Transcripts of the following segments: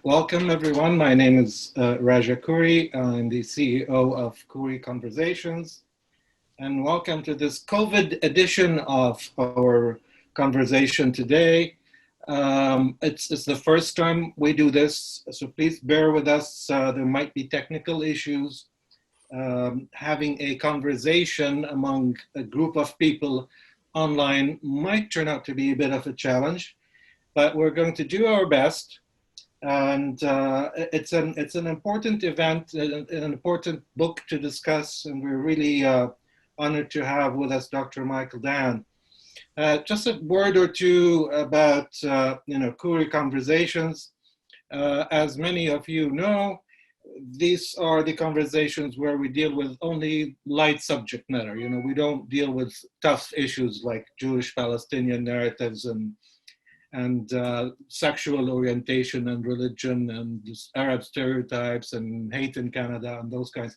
Welcome everyone. My name is Raja Khouri. I'm the CEO of Khouri Conversations. And welcome to this COVID edition of our conversation today. It's the first time we do this, so please bear with us. There might be technical issues. Having a conversation among a group of people online might turn out to be a bit of a challenge, but we're going to do our best. And it's an important event, an important book to discuss, and we're really honored to have with us Dr. Michael Dan. Just a word or two about Khouri Conversations. As many of you know, these are the conversations where we deal with only light subject matter. We don't deal with tough issues like Jewish-Palestinian narratives and sexual orientation and religion and Arab stereotypes and hate in Canada and those kinds.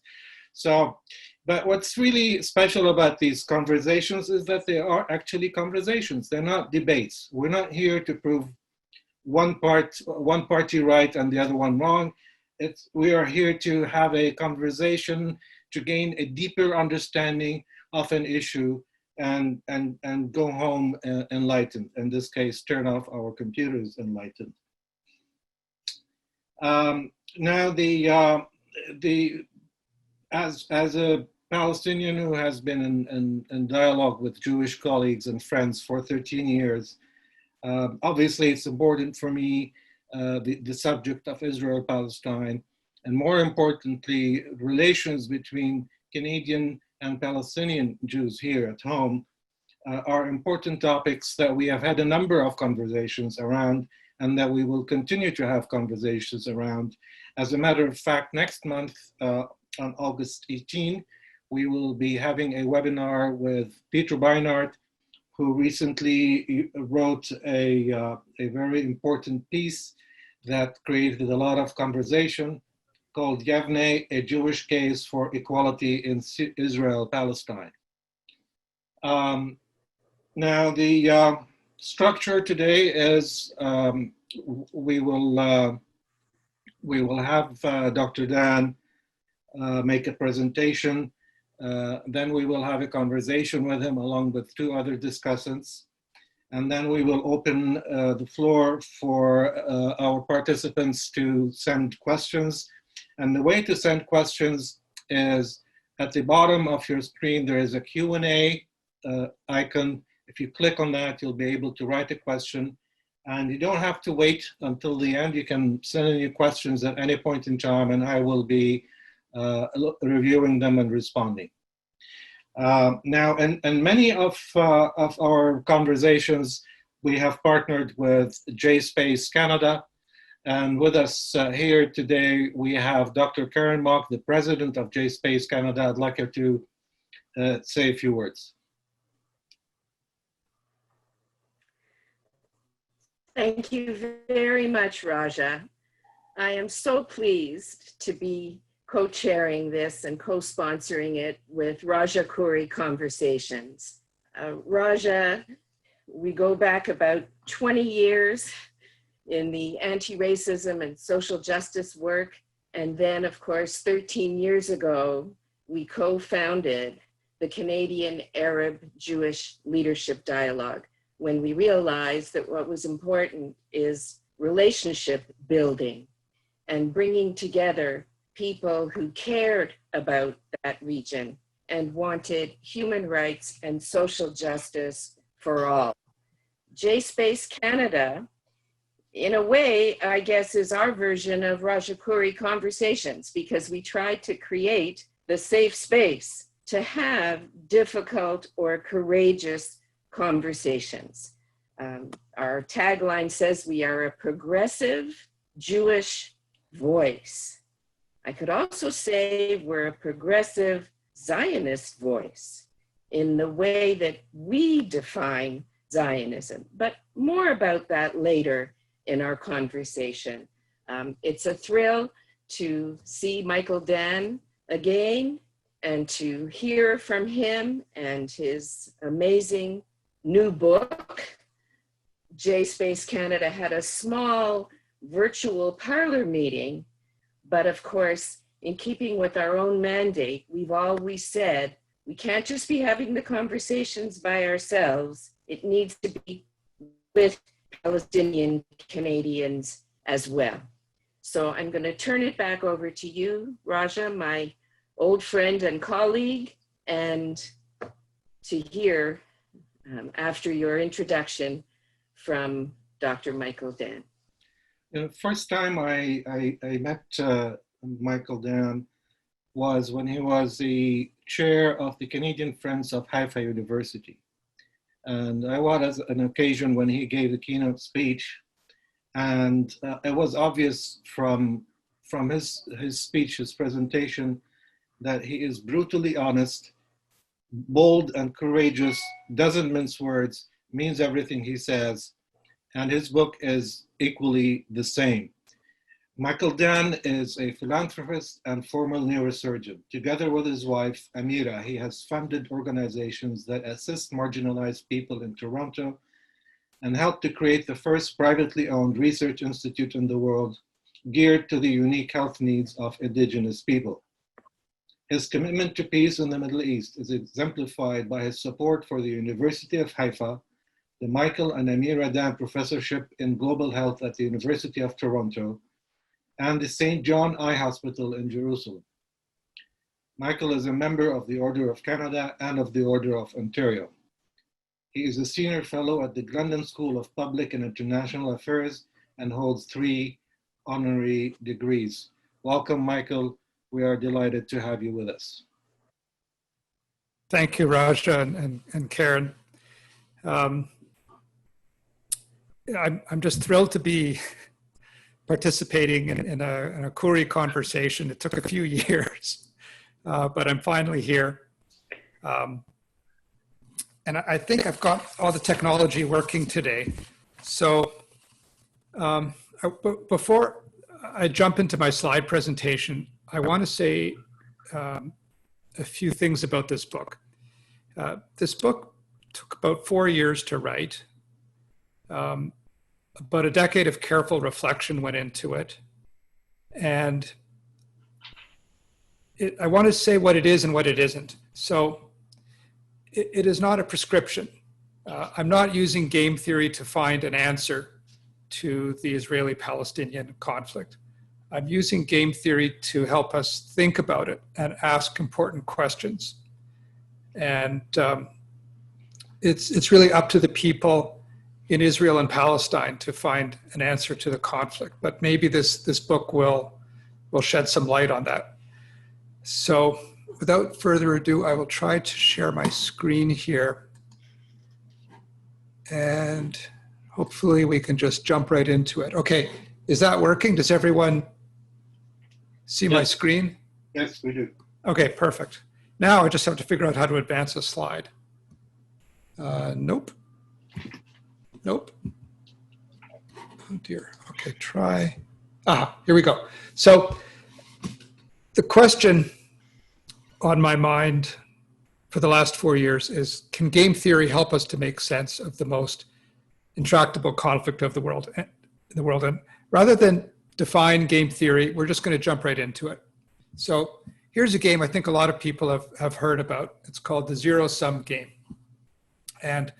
But what's really special about these conversations is that they are actually conversations. They're not debates. We're not here to prove one party right and the other one wrong. We are here to have a conversation to gain a deeper understanding of an issue and go home enlightened. In this case, turn off our computers enlightened. Now, as a Palestinian who has been in dialogue with Jewish colleagues and friends for 13 years, obviously it's important for me, the subject of Israel-Palestine, and more importantly, relations between Canadian and Palestinian Jews here at home are important topics that we have had a number of conversations around and that we will continue to have conversations around. As a matter of fact, next month on August 18, we will be having a webinar with Peter Beinart, who recently wrote a very important piece that created a lot of conversation, called Yavne, a Jewish Case for Equality in Israel-Palestine. Now, the structure today is we will have Dr. Dan make a presentation. Then we will have a conversation with him along with two other discussants. And then we will open the floor for our participants to send questions. And the way to send questions is at the bottom of your screen, there is a Q&A icon. If you click on that, you'll be able to write a question. And you don't have to wait until the end. You can send in your questions at any point in time, and I will be reviewing them and responding. Now, in many of our conversations, we have partnered with JSpaceCanada. And with us here today, we have Dr. Karen Mock, the president of JSpaceCanada. I'd like her to say a few words. Thank you very much, Raja. I am so pleased to be co-chairing this and co-sponsoring it with Raja Khouri Conversations. Raja, we go back about 20 years in the anti-racism and social justice work. And then, of course, 13 years ago, we co-founded the Canadian Arab Jewish Leadership Dialogue, when we realized that what was important is relationship building and bringing together people who cared about that region and wanted human rights and social justice for all. JSpaceCanada, in a way, I guess, is our version of Raja Khouri Conversations, because we tried to create the safe space to have difficult or courageous conversations. Our tagline says we are a progressive Jewish voice. I could also say we're a progressive Zionist voice in the way that we define Zionism, but more about that later in our conversation. It's a thrill to see Michael Dan again and to hear from him and his amazing new book. JSpaceCanada had a small virtual parlor meeting, but of course, in keeping with our own mandate, we've always said, we can't just be having the conversations by ourselves. It needs to be with Palestinian Canadians as well. So I'm going to turn it back over to you, Raja, my old friend and colleague, and to hear, after your introduction, from Dr. Michael Dan. The first time I met Michael Dan was when he was the chair of the Canadian Friends of Haifa University. And I was at an occasion when he gave the keynote speech, and it was obvious from his speech, his presentation, that he is brutally honest, bold and courageous, doesn't mince words, means everything he says, and his book is equally the same. Michael Dan is a philanthropist and former neurosurgeon. Together with his wife, Amira, he has funded organizations that assist marginalized people in Toronto and helped to create the first privately owned research institute in the world geared to the unique health needs of Indigenous people. His commitment to peace in the Middle East is exemplified by his support for the University of Haifa, the Michael and Amira Dan Professorship in Global Health at the University of Toronto, and the St. John Eye Hospital in Jerusalem. Michael is a member of the Order of Canada and of the Order of Ontario. He is a senior fellow at the London School of Public and International Affairs and holds 3 honorary degrees. Welcome, Michael. We are delighted to have you with us. Thank you, Raja and Karen. I'm just thrilled to be participating in a Khouri conversation. It took a few years, but I'm finally here. And I think I've got all the technology working today. So before I jump into my slide presentation, I want to say a few things about this book. This book took about 4 years to write. About a decade of careful reflection went into it. And I want to say what it is and what it isn't. So it is not a prescription. I'm not using game theory to find an answer to the Israeli-Palestinian conflict. I'm using game theory to help us think about it and ask important questions. And it's really up to the people in Israel and Palestine to find an answer to the conflict. But maybe this book will shed some light on that. So without further ado, I will try to share my screen here. And hopefully we can just jump right into it. Okay, is that working? Does everyone see my screen? Yes, we do. Okay, perfect. Now I just have to figure out how to advance a slide. Nope. Nope. Oh dear. Okay, try. Here we go. So the question on my mind for the last 4 years is, can game theory help us to make sense of the most intractable conflict of the world? And rather than define game theory, we're just going to jump right into it. So here's a game I think a lot of people have heard about. It's called the zero-sum game. And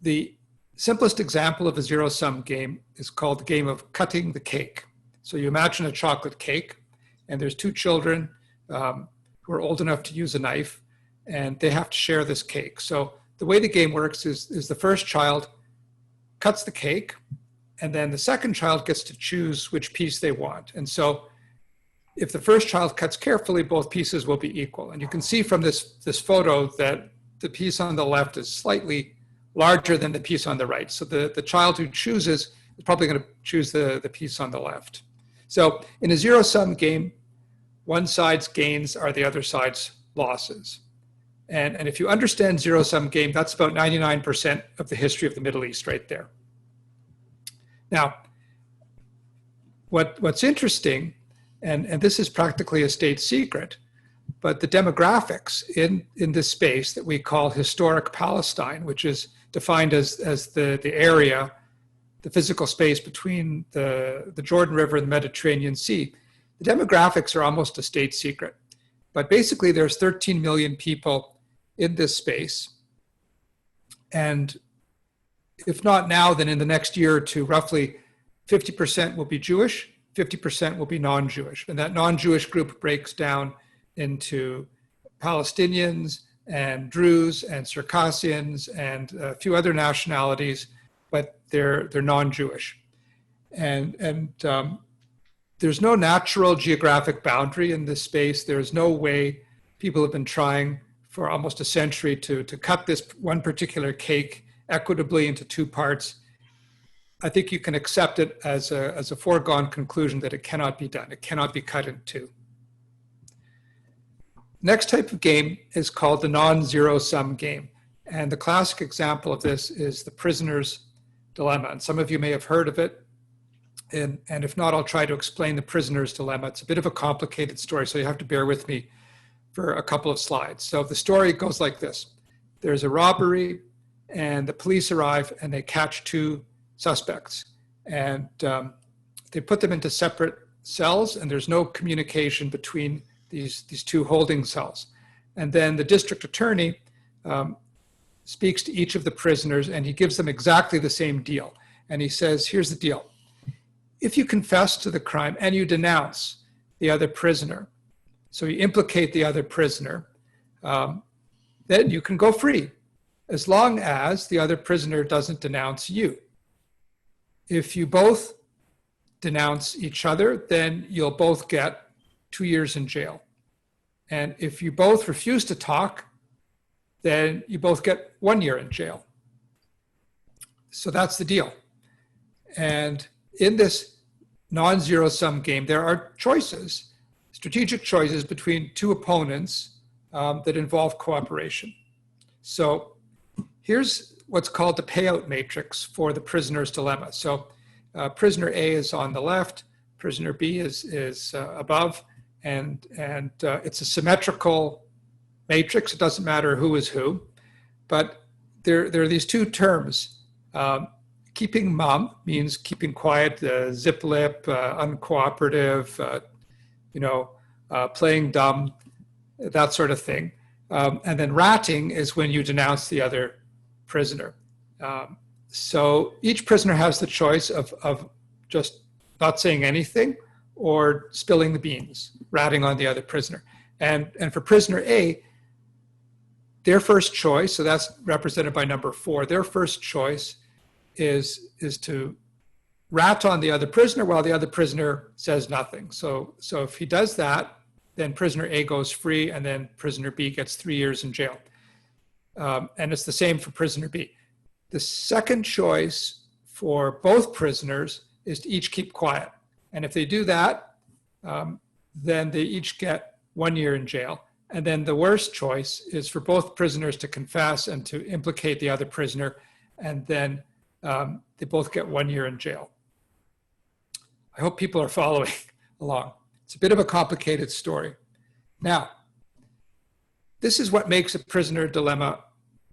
the simplest example of a zero-sum game is called the game of cutting the cake. So you imagine a chocolate cake, and there's 2 children who are old enough to use a knife, and they have to share this cake. So the way the game works is the first child cuts the cake, and then the second child gets to choose which piece they want. And so if the first child cuts carefully, both pieces will be equal. And you can see from this photo that the piece on the left is slightly larger than the piece on the right. So the child who chooses is probably going to choose the piece on the left. So in a zero-sum game, one side's gains are the other side's losses. And if you understand zero-sum game, that's about 99% of the history of the Middle East right there. Now, what's interesting, and this is practically a state secret, but the demographics in this space that we call historic Palestine, which is defined as the area the physical space between the Jordan River and the Mediterranean Sea, the demographics are almost a state secret. But basically, there's 13 million people in this space. And if not now, then in the next year or two, roughly 50% will be Jewish, 50% will be non-Jewish. And that non-Jewish group breaks down into Palestinians and Druze and Circassians and a few other nationalities, but they're non-Jewish. And there's no natural geographic boundary in this space. There's no way. People have been trying for almost a century to cut this one particular cake equitably into two parts. I think you can accept it as a foregone conclusion that it cannot be done. It cannot be cut in two. Next type of game is called the non-zero sum game. And the classic example of this is the prisoner's dilemma. And some of you may have heard of it. And if not, I'll try to explain the prisoner's dilemma. It's a bit of a complicated story, so you have to bear with me for a couple of slides. So the story goes like this. There's a robbery, and the police arrive, and they catch two suspects. And they put them into separate cells, and there's no communication between these two holding cells. And then the district attorney speaks to each of the prisoners, and he gives them exactly the same deal. And he says, here's the deal. If you confess to the crime and you denounce the other prisoner, so you implicate the other prisoner, then you can go free, as long as the other prisoner doesn't denounce you. If you both denounce each other, then you'll both get 2 years in jail. And if you both refuse to talk, then you both get 1 year in jail. So that's the deal. And in this non-zero sum game, there are choices, strategic choices between two opponents that involve cooperation. So here's what's called the payout matrix for the prisoner's dilemma. So prisoner A is on the left, prisoner B is above, and it's a symmetrical matrix. It doesn't matter who is who, but there are these two terms. Keeping mum means keeping quiet, zip lip, uncooperative, playing dumb, that sort of thing. And then ratting is when you denounce the other prisoner. So each prisoner has the choice of just not saying anything or spilling the beans, ratting on the other prisoner. And for prisoner A, their first choice, so that's represented by number 4, their first choice is to rat on the other prisoner while the other prisoner says nothing. So if he does that, then prisoner A goes free, and then prisoner B gets 3 years in jail. And it's the same for prisoner B. The second choice for both prisoners is to each keep quiet. And if they do that, then they each get 1 year in jail. And then the worst choice is for both prisoners to confess and to implicate the other prisoner, and then they both get 1 year in jail. I hope people are following along. It's a bit of a complicated story. Now, this is what makes a prisoner dilemma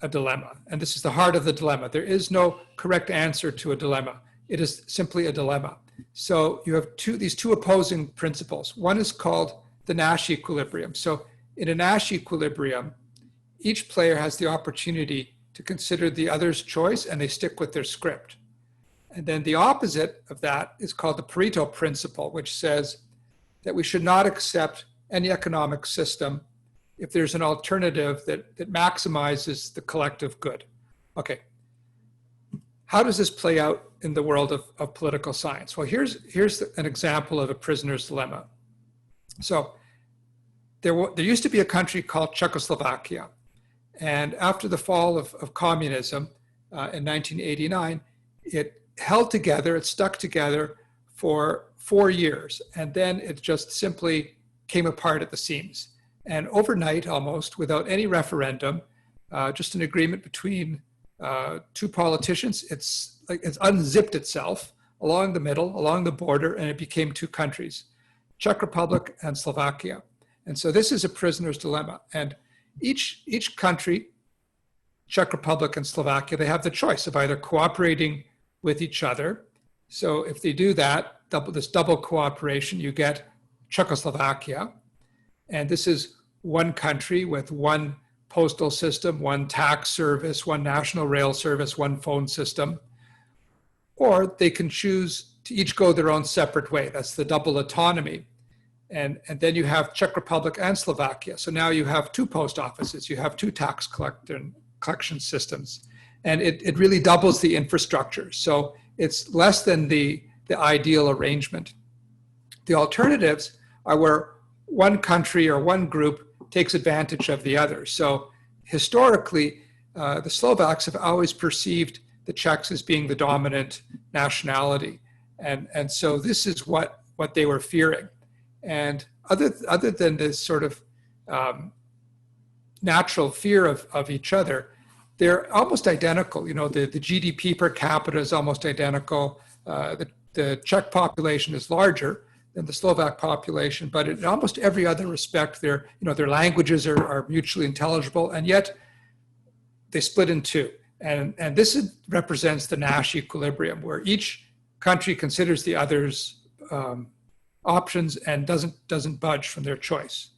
a dilemma. And this is the heart of the dilemma. There is no correct answer to a dilemma. It is simply a dilemma. So you have these two opposing principles. One is called the Nash equilibrium. So in a Nash equilibrium, each player has the opportunity to consider the other's choice, and they stick with their script. And then the opposite of that is called the Pareto principle, which says that we should not accept any economic system if there's an alternative that maximizes the collective good. Okay, how does this play out in the world of political science? Well, here's an example of a prisoner's dilemma. So there used to be a country called Czechoslovakia. And after the fall of communism in 1989, it held together, it stuck together for 4 years. And then it just simply came apart at the seams. And overnight, almost without any referendum, just an agreement between two politicians, it's unzipped itself along the middle, along the border, and it became two countries, Czech Republic and Slovakia. And so this is a prisoner's dilemma. And each country, Czech Republic and Slovakia, they have the choice of either cooperating with each other. So if they do that, this double cooperation, you get Czechoslovakia. And this is one country with one postal system, one tax service, one national rail service, one phone system. Or they can choose to each go their own separate way. That's the double autonomy. And then you have Czech Republic and Slovakia. So now you have two post offices, you have two tax collection systems. And it really doubles the infrastructure. So it's less than the ideal arrangement. The alternatives are where one country or one group takes advantage of the other. So historically, the Slovaks have always perceived the Czechs as being the dominant nationality. And so this is what they were fearing. And other than this sort of natural fear of each other, they're almost identical. You know, the GDP per capita is almost identical. The Czech population is larger than the Slovak population, but in almost every other respect, their languages are mutually intelligible, and yet they split in two. And this represents the Nash equilibrium, where each country considers the other's options and doesn't budge from their choice.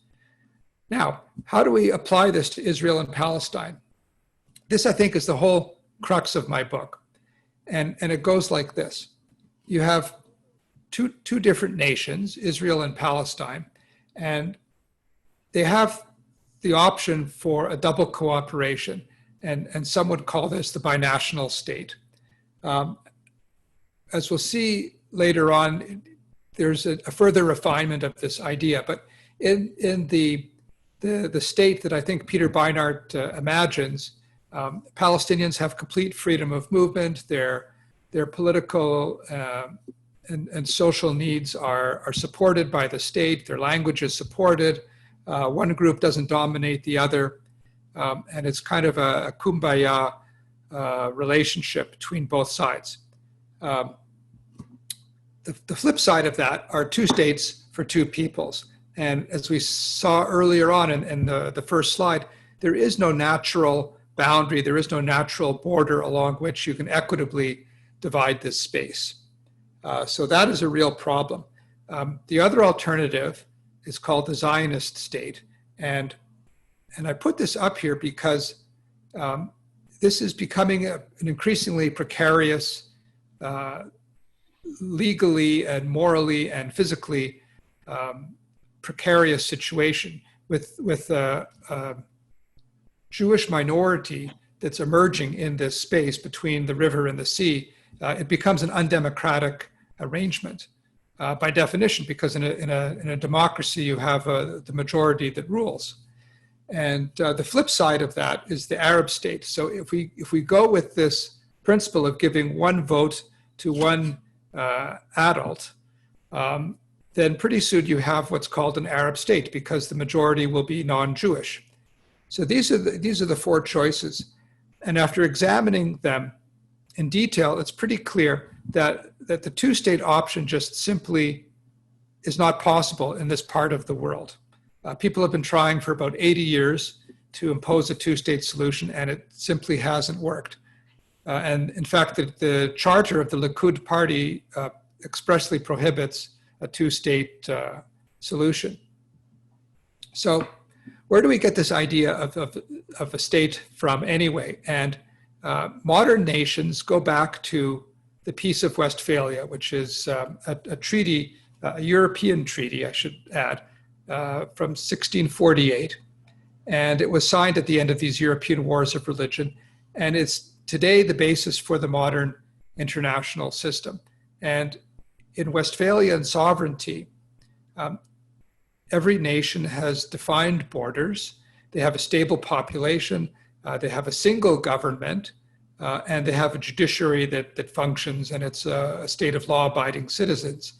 Now, how do we apply this to Israel and Palestine? This, I think, is the whole crux of my book. And it goes like this. You have two different nations, Israel and Palestine, and they have the option for a double cooperation. And some would call this the binational state. As we'll see later on, there's a further refinement of this idea. But in the state that I think Peter Beinart imagines, Palestinians have complete freedom of movement. Their political and social needs are supported by the state. Their language is supported. One group doesn't dominate the other. And it's kind of a kumbaya relationship between both sides. The flip side of that are two states for two peoples. And as we saw earlier on in the first slide, there is no natural boundary, there is no natural border along which you can equitably divide this space. So that is a real problem. The other alternative is called the Zionist state. And I put this up here because this is becoming an increasingly precarious, legally and morally and physically precarious situation with a Jewish minority that's emerging in this space between the river and the sea. It becomes an undemocratic arrangement by definition, because in a democracy you have the majority that rules. And the flip side of that is the Arab state. So if we go with this principle of giving one vote to one adult, then pretty soon you have what's called an Arab state, because the majority will be non-Jewish. So these are the four choices. And after examining them in detail, it's pretty clear that the two-state option just simply is not possible in this part of the world. People have been trying for about 80 years to impose a two-state solution, and it simply hasn't worked. And in fact, the charter of the Likud party expressly prohibits a two-state solution. So where do we get this idea of a state from anyway? And modern nations go back to the Peace of Westphalia, which is a treaty, a European treaty, I should add, from 1648. And it was signed at the end of these European wars of religion. And it's today the basis for the modern international system. And in Westphalian sovereignty, every nation has defined borders. They have a stable population. They have a single government, and they have a judiciary that functions, and it's a state of law-abiding citizens.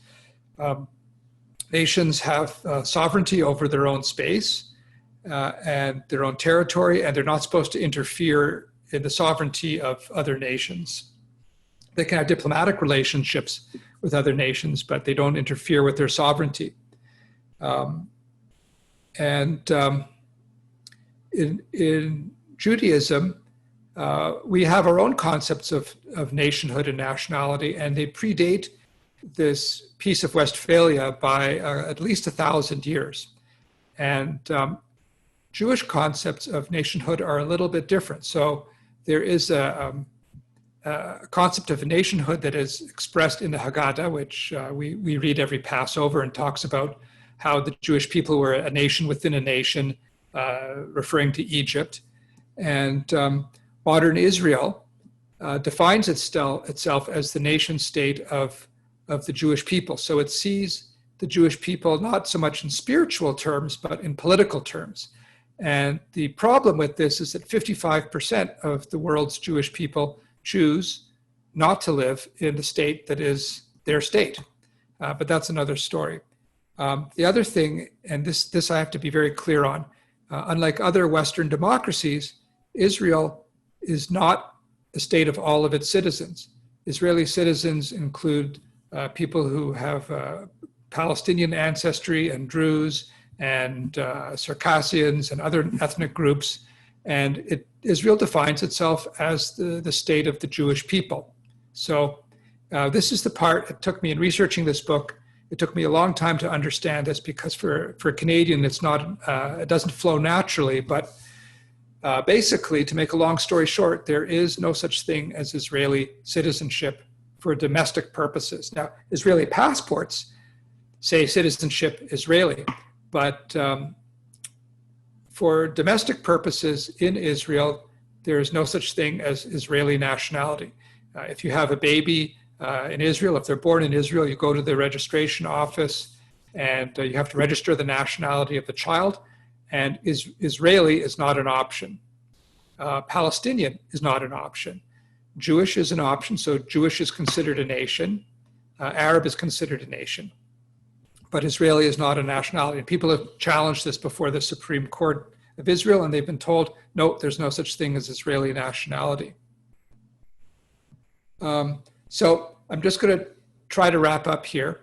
Nations have sovereignty over their own space and their own territory, and they're not supposed to interfere in the sovereignty of other nations. They can have diplomatic relationships with other nations, but they don't interfere with their sovereignty. In Judaism, we have our own concepts of nationhood and nationality, and they predate this Peace of Westphalia by at least 1,000 years. And Jewish concepts of nationhood are a little bit different. So there is a concept of nationhood that is expressed in the Haggadah, which we read every Passover, and talks about how the Jewish people were a nation within a nation, referring to Egypt. And modern Israel defines itself as the nation state of the Jewish people. So it sees the Jewish people not so much in spiritual terms, but in political terms. And the problem with this is that 55% of the world's Jewish people choose not to live in the state that is their state. But that's another story. The other thing, and this I have to be very clear on, unlike other Western democracies, Israel is not a state of all of its citizens. Israeli citizens include people who have Palestinian ancestry and Druze and Circassians and other ethnic groups. And Israel defines itself as the state of the Jewish people. So this is the part, it took me in researching this book, it took me a long time to understand this, because for a Canadian, it's not, it doesn't flow naturally, but basically, to make a long story short, there is no such thing as Israeli citizenship for domestic purposes. Now, Israeli passports say citizenship Israeli, but for domestic purposes in Israel, there is no such thing as Israeli nationality. If you have a baby in Israel, if they're born in Israel, you go to the registration office and you have to register the nationality of the child, and Israeli is not an option. Palestinian is not an option. Jewish is an option, so Jewish is considered a nation. Arab is considered a nation. But Israeli is not a nationality. And people have challenged this before the Supreme Court of Israel, and they've been told, no, there's no such thing as Israeli nationality. So I'm just going to try to wrap up here.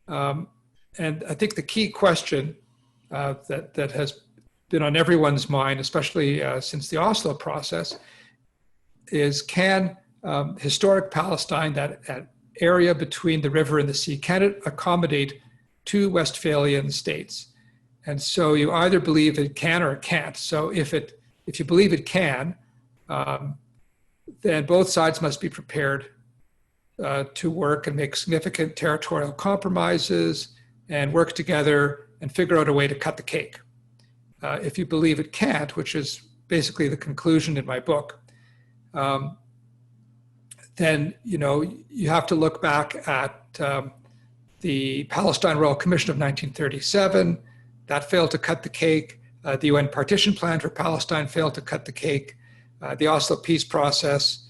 And I think the key question that has been on everyone's mind, especially since the Oslo process, is can historic Palestine, that area between the river and the sea, can it accommodate two Westphalian states? And so you either believe it can or it can't. So if you believe it can, then both sides must be prepared to work and make significant territorial compromises and work together and figure out a way to cut the cake. If you believe it can't, which is basically the conclusion in my book, then you have to look back at the Palestine Royal Commission of 1937. That failed to cut the cake. The UN Partition Plan for Palestine failed to cut the cake. The Oslo peace process,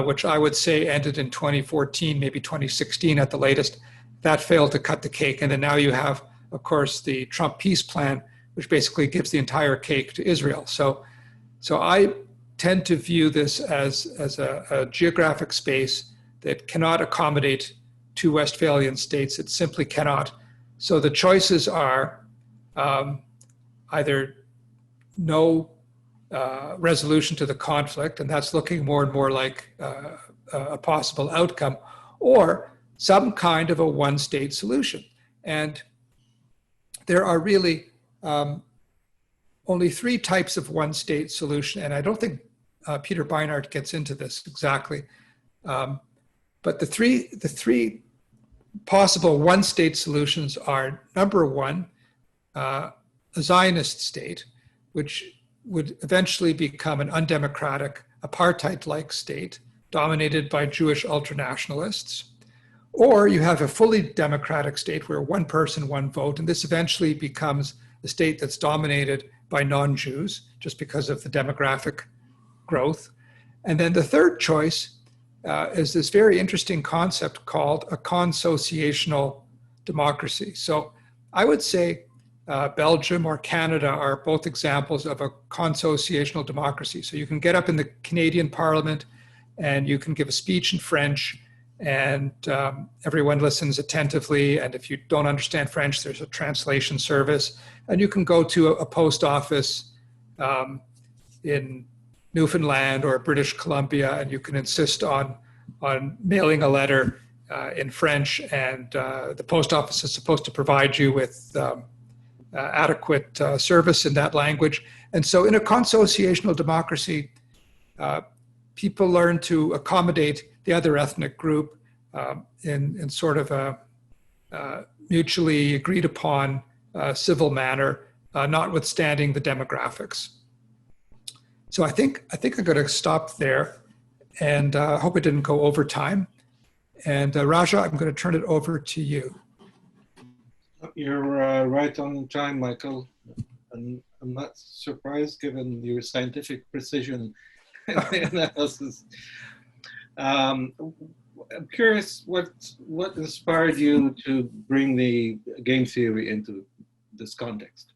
which I would say ended in 2014, maybe 2016 at the latest, that failed to cut the cake. And then now you have, of course, the Trump peace plan, which basically gives the entire cake to Israel. So I tend to view this as a geographic space that cannot accommodate two Westphalian states. It simply cannot. So the choices are either no resolution to the conflict, and that's looking more and more like a possible outcome, or some kind of a one-state solution. And there are really only three types of one-state solution, and I don't think Peter Beinart gets into this exactly. But the three possible one-state solutions are, number one, a Zionist state, which would eventually become an undemocratic, apartheid-like state dominated by Jewish ultranationalists. Or you have a fully democratic state where one person, one vote, and this eventually becomes a state that's dominated by non-Jews just because of the demographic growth. And then the third choice is this very interesting concept called a consociational democracy. So I would say Belgium or Canada are both examples of a consociational democracy. So you can get up in the Canadian Parliament and you can give a speech in French, and everyone listens attentively. And if you don't understand French, there's a translation service. And you can go to a post office in Newfoundland or British Columbia, and you can insist on mailing a letter in French, and the post office is supposed to provide you with adequate service in that language. And so in a consociational democracy, people learn to accommodate the other ethnic group in sort of a mutually agreed upon civil manner, notwithstanding the demographics. So I think I'm going to stop there, and I hope it didn't go over time. And Raja, I'm going to turn it over to you. You're right on time, Michael. And I'm not surprised given your scientific precision analysis. I'm curious what inspired you to bring the game theory into this context?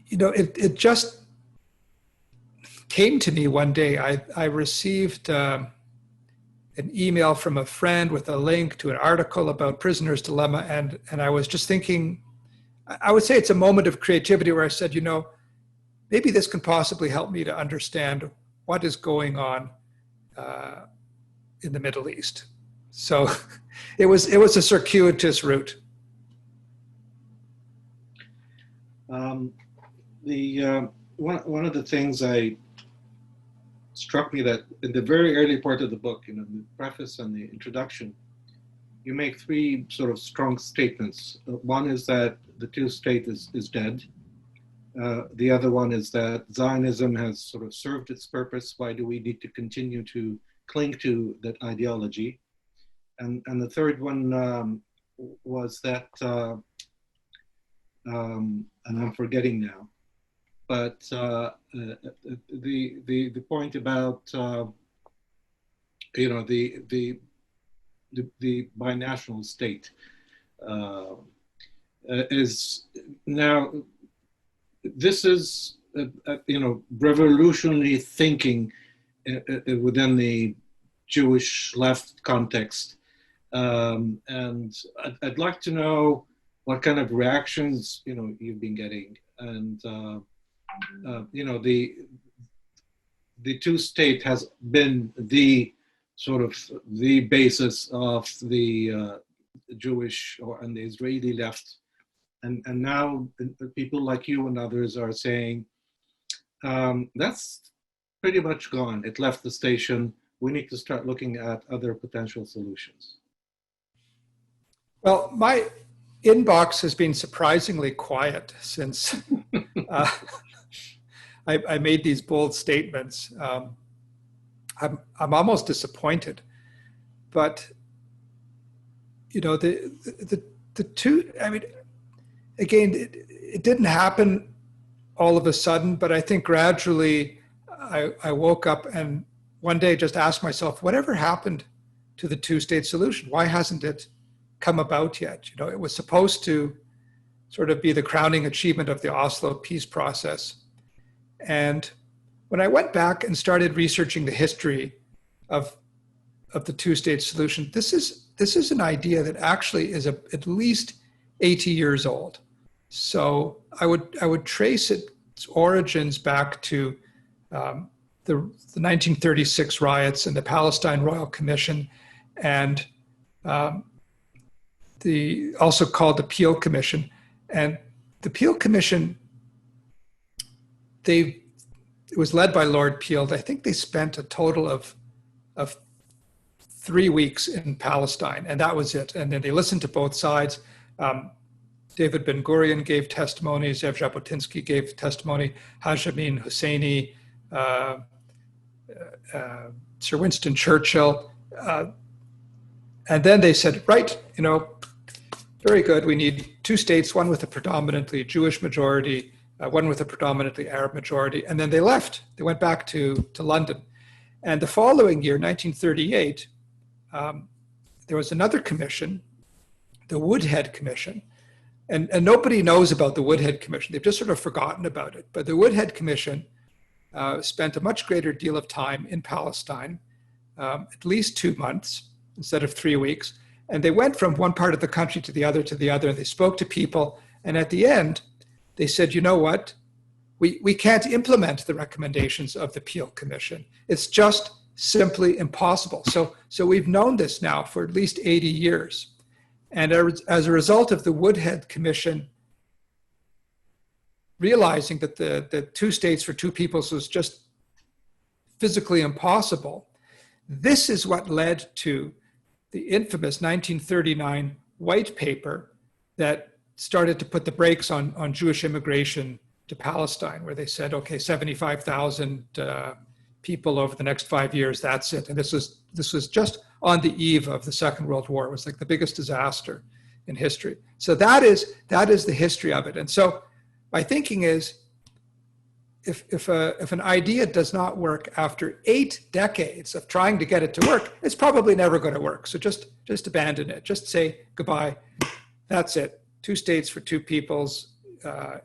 You know, it just came to me one day. I received an email from a friend with a link to an article about Prisoner's Dilemma, and I was just thinking, I would say it's a moment of creativity where I said, you know, maybe this can possibly help me to understand what is going on in the Middle East. So it was a circuitous route. One of the things struck me that in the very early part of the book, you know, the preface and the introduction, you make three sort of strong statements. One is that the two-state is dead. The other one is that Zionism has sort of served its purpose. Why do we need to continue to cling to that ideology? And the third one was that, and I'm forgetting now, but the point about you know, the binational state is now, this is you know, revolutionary thinking within the Jewish left context, and I'd like to know what kind of reactions, you know, you've been getting, and you know, the two-state has been the sort of the basis of the Jewish and the Israeli left, and now people like you and others are saying that's pretty much gone. It left the station. We need to start looking at other potential solutions. Well, my inbox has been surprisingly quiet since I made these bold statements. I'm almost disappointed, but you know, the two. I mean, again, it didn't happen all of a sudden, but I think gradually I woke up and one day just asked myself, whatever happened to the two-state solution? Why hasn't it come about yet? You know, it was supposed to sort of be the crowning achievement of the Oslo peace process. And when I went back and started researching the history of the two-state solution, this is an idea that actually is at least 80 years old. So I would trace its origins back to the 1936 riots and the Palestine Royal Commission, and also called the Peel Commission. And the Peel Commission, it was led by Lord Peel. I think they spent a total of 3 weeks in Palestine, and that was it. And then they listened to both sides. David Ben-Gurion gave testimony, Zev Jabotinsky gave testimony, Haj Amin Husseini, Sir Winston Churchill. And then they said, right, you know, very good, we need two states, one with a predominantly Jewish majority, one with a predominantly Arab majority. And then they left. They went back to London. And the following year, 1938, there was another commission, the Woodhead Commission. And nobody knows about the Woodhead Commission. They've just sort of forgotten about it. But the Woodhead Commission spent a much greater deal of time in Palestine, at least 2 months instead of 3 weeks. And they went from one part of the country to the other, and they spoke to people. And at the end, they said, you know what? we can't implement the recommendations of the Peel Commission. It's just simply impossible. So we've known this now for at least 80 years. And as a result of the Woodhead Commission realizing that the 2 states for 2 peoples was just physically impossible, this is what led to the infamous 1939 white paper that started to put the brakes on Jewish immigration to Palestine, where they said, okay, 75,000 people over the next 5 years, that's it. And this was just on the eve of the Second World War. It was like the biggest disaster in history. So that is the history of it. And so my thinking is, if an idea does not work after 8 decades of trying to get it to work, it's probably never going to work. So just abandon it. Just say goodbye. That's it. 2 states for 2 peoples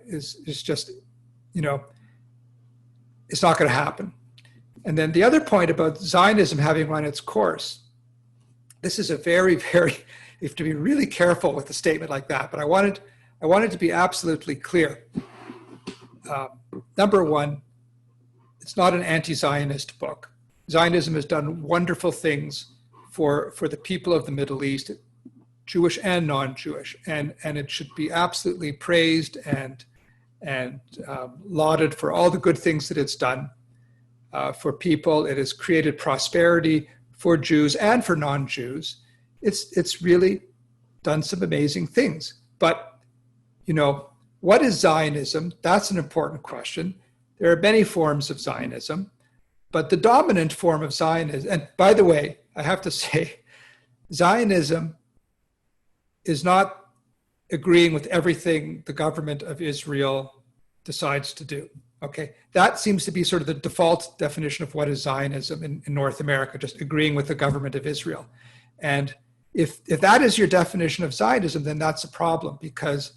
is just, it's not going to happen. And then the other point about Zionism having run its course, this is a very, very, you have to be really careful with a statement like that, but I wanted to be absolutely clear. Number one, it's not an anti-Zionist book. Zionism has done wonderful things for the people of the Middle East, Jewish and non-Jewish, and it should be absolutely praised and lauded for all the good things that it's done for people. It has created prosperity for Jews and for non-Jews. It's really done some amazing things. But, what is Zionism? That's an important question. There are many forms of Zionism, but the dominant form of Zionism, and by the way, I have to say, Zionism is not agreeing with everything the government of Israel decides to do. Okay, that seems to be sort of the default definition of what is Zionism in North America, just agreeing with the government of Israel. And if that is your definition of Zionism, then that's a problem, because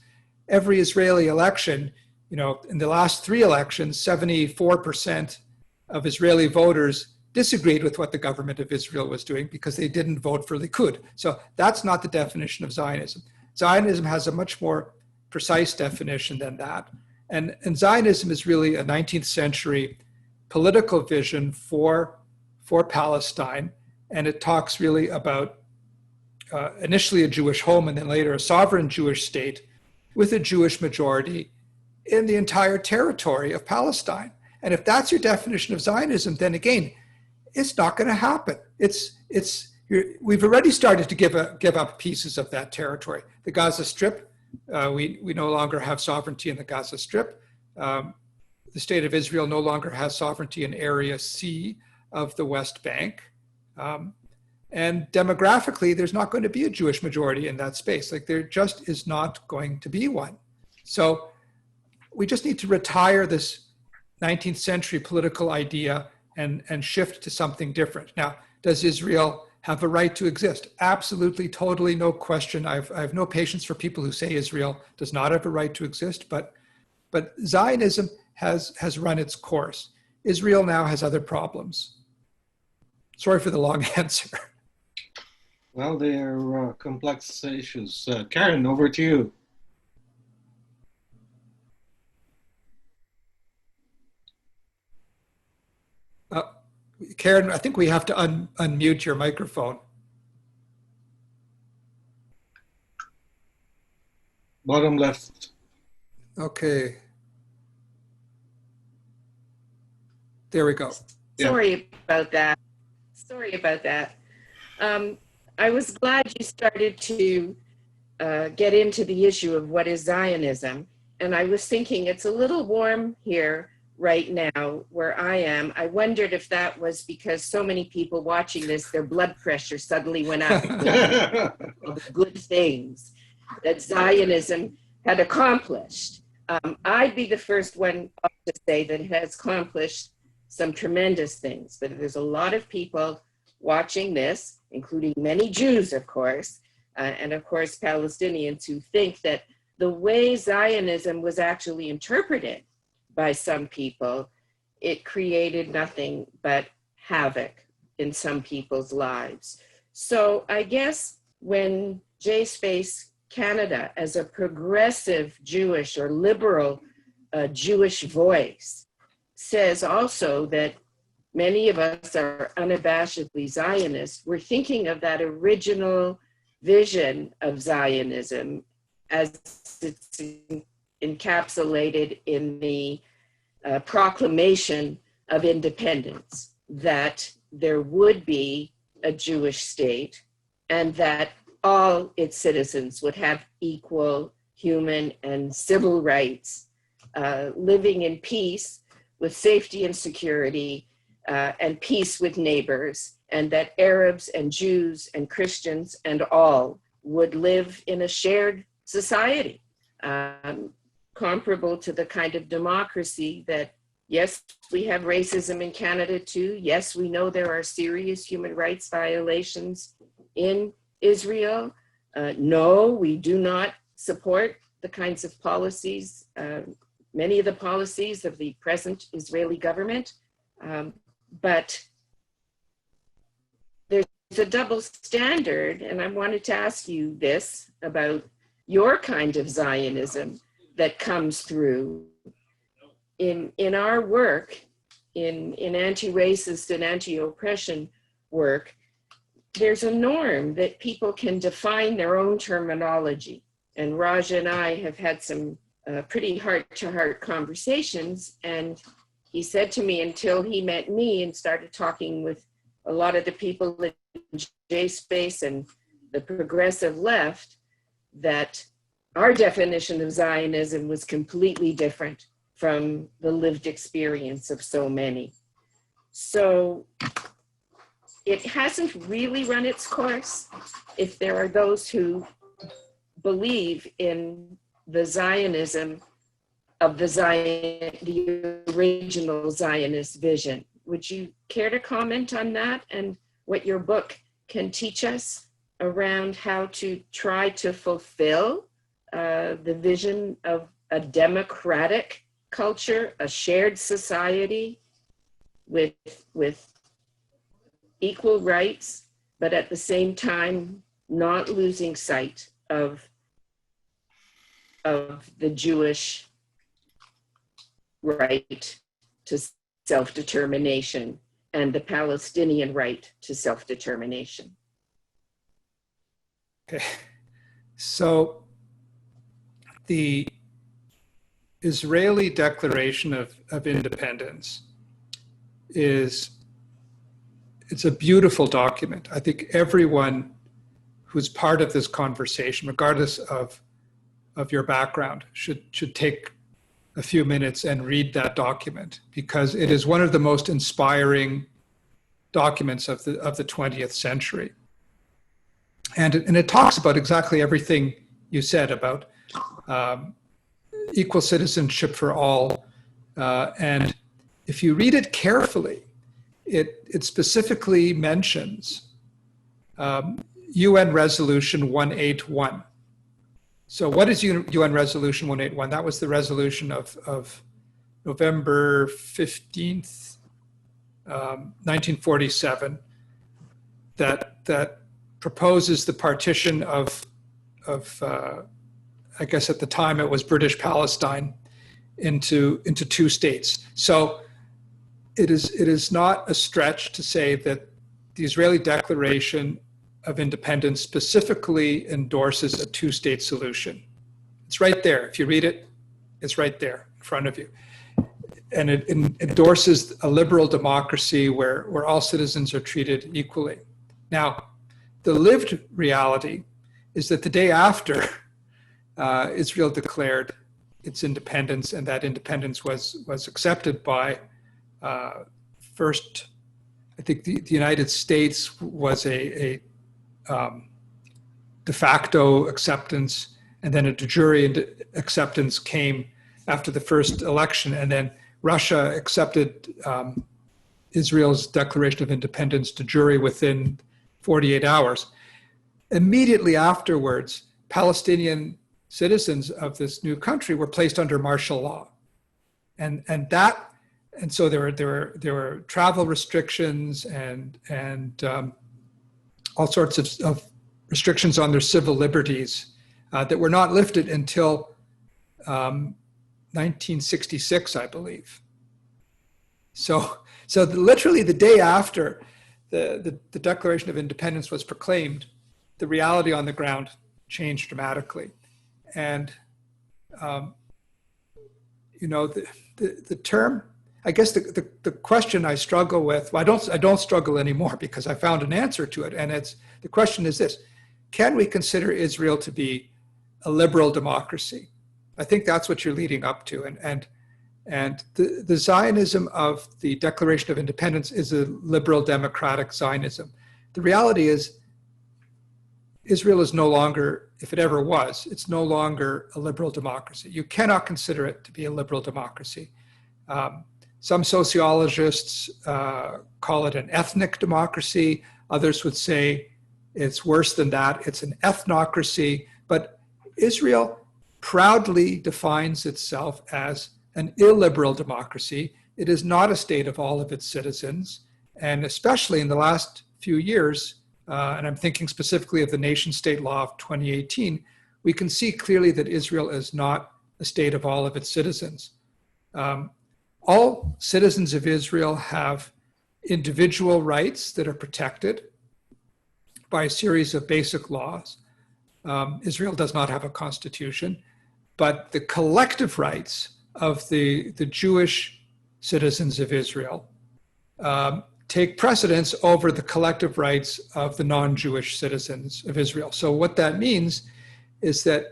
every Israeli election, in the last 3 elections, 74% of Israeli voters disagreed with what the government of Israel was doing because they didn't vote for Likud. So that's not the definition of Zionism. Zionism has a much more precise definition than that. And Zionism is really a 19th century political vision for Palestine. And it talks really about initially a Jewish home and then later a sovereign Jewish state with a Jewish majority in the entire territory of Palestine. And if that's your definition of Zionism, then again, it's not going to happen. We've already started to give up pieces of that territory. The Gaza Strip, we no longer have sovereignty in the Gaza Strip. The state of Israel no longer has sovereignty in Area C of the West Bank. And demographically, there's not going to be a Jewish majority in that space. Like, there just is not going to be one. So we just need to retire this 19th century political idea and shift to something different. Now, does Israel have a right to exist? Absolutely, totally, no question. I have no patience for people who say Israel does not have a right to exist, but Zionism has run its course. Israel now has other problems. Sorry for the long answer. Well, they are complex issues. Karen, over to you. Karen, I think we have to unmute your microphone. Bottom left. Okay. There we go. Sorry about that. I was glad you started to get into the issue of what is Zionism. And I was thinking it's a little warm here right now where I am. I wondered if that was because so many people watching this, their blood pressure suddenly went up. All the good things that Zionism had accomplished. I'd be the first one to say that it has accomplished some tremendous things, but there's a lot of people watching this, including many Jews, of course, and of course Palestinians, who think that the way Zionism was actually interpreted by some people, it created nothing but havoc in some people's lives. So I guess when JSpaceCanada, as a progressive Jewish or liberal a Jewish voice, says also that many of us are unabashedly Zionists. We're thinking of that original vision of Zionism as it's encapsulated in the Proclamation of Independence, that there would be a Jewish state and that all its citizens would have equal human and civil rights, living in peace with safety and security, and peace with neighbors, and that Arabs and Jews and Christians and all would live in a shared society, comparable to the kind of democracy that, yes, we have racism in Canada too. Yes, we know there are serious human rights violations in Israel. No, we do not support the kinds of policies, many of the policies of the present Israeli government. But there's a double standard, and I wanted to ask you this about your kind of Zionism that comes through in our work, in anti-racist and anti-oppression work. There's a norm that people can define their own terminology. And Raja and I have had some pretty heart-to-heart conversations, and he said to me, until he met me and started talking with a lot of the people in JSpace and the progressive left, that our definition of Zionism was completely different from the lived experience of so many. So it hasn't really run its course. If there are those who believe in the Zionism of the original Zionist vision. Would you care to comment on that and what your book can teach us around how to try to fulfill the vision of a democratic culture, a shared society with equal rights, but at the same time not losing sight of the Jewish right to self-determination and the Palestinian right to self-determination? Okay, so the Israeli Declaration of Independence it's a beautiful document. I think everyone who's part of this conversation, regardless of your background, should take a few minutes and read that document, because it is one of the most inspiring documents of the 20th century. And it talks about exactly everything you said about equal citizenship for all. And if you read it carefully, it specifically mentions UN Resolution 181. So what is UN Resolution 181? That was the resolution of November 15th, 1947, that proposes the partition of I guess at the time it was British Palestine into two states. So it is not a stretch to say that the Israeli Declaration of Independence specifically endorses a two-state solution. It's right there. If you read it, it's right there in front of you. And it endorses a liberal democracy where all citizens are treated equally. Now, the lived reality is that the day after Israel declared its independence, and that independence was accepted by first, I think the United States was a de facto acceptance, and then a de jure acceptance came after the first election, and then Russia accepted Israel's Declaration of Independence de jure within 48 hours. Immediately afterwards, Palestinian citizens of this new country were placed under martial law, and so there were travel restrictions and all sorts of restrictions on their civil liberties that were not lifted until 1966, I believe. So literally the day after the Declaration of Independence was proclaimed, the reality on the ground changed dramatically. And, the term, I guess the question I struggle with, well, I don't struggle anymore because I found an answer to it. And the question is this: can we consider Israel to be a liberal democracy? I think that's what you're leading up to. And the Zionism of the Declaration of Independence is a liberal democratic Zionism. The reality is Israel is no longer, if it ever was, it's no longer a liberal democracy. You cannot consider it to be a liberal democracy. Some sociologists call it an ethnic democracy. Others would say it's worse than that. It's an ethnocracy. But Israel proudly defines itself as an illiberal democracy. It is not a state of all of its citizens. And especially in the last few years, and I'm thinking specifically of the nation state law of 2018, we can see clearly that Israel is not a state of all of its citizens. All citizens of Israel have individual rights that are protected by a series of basic laws. Israel does not have a constitution, but the collective rights of the Jewish citizens of Israel take precedence over the collective rights of the non-Jewish citizens of Israel. So what that means is that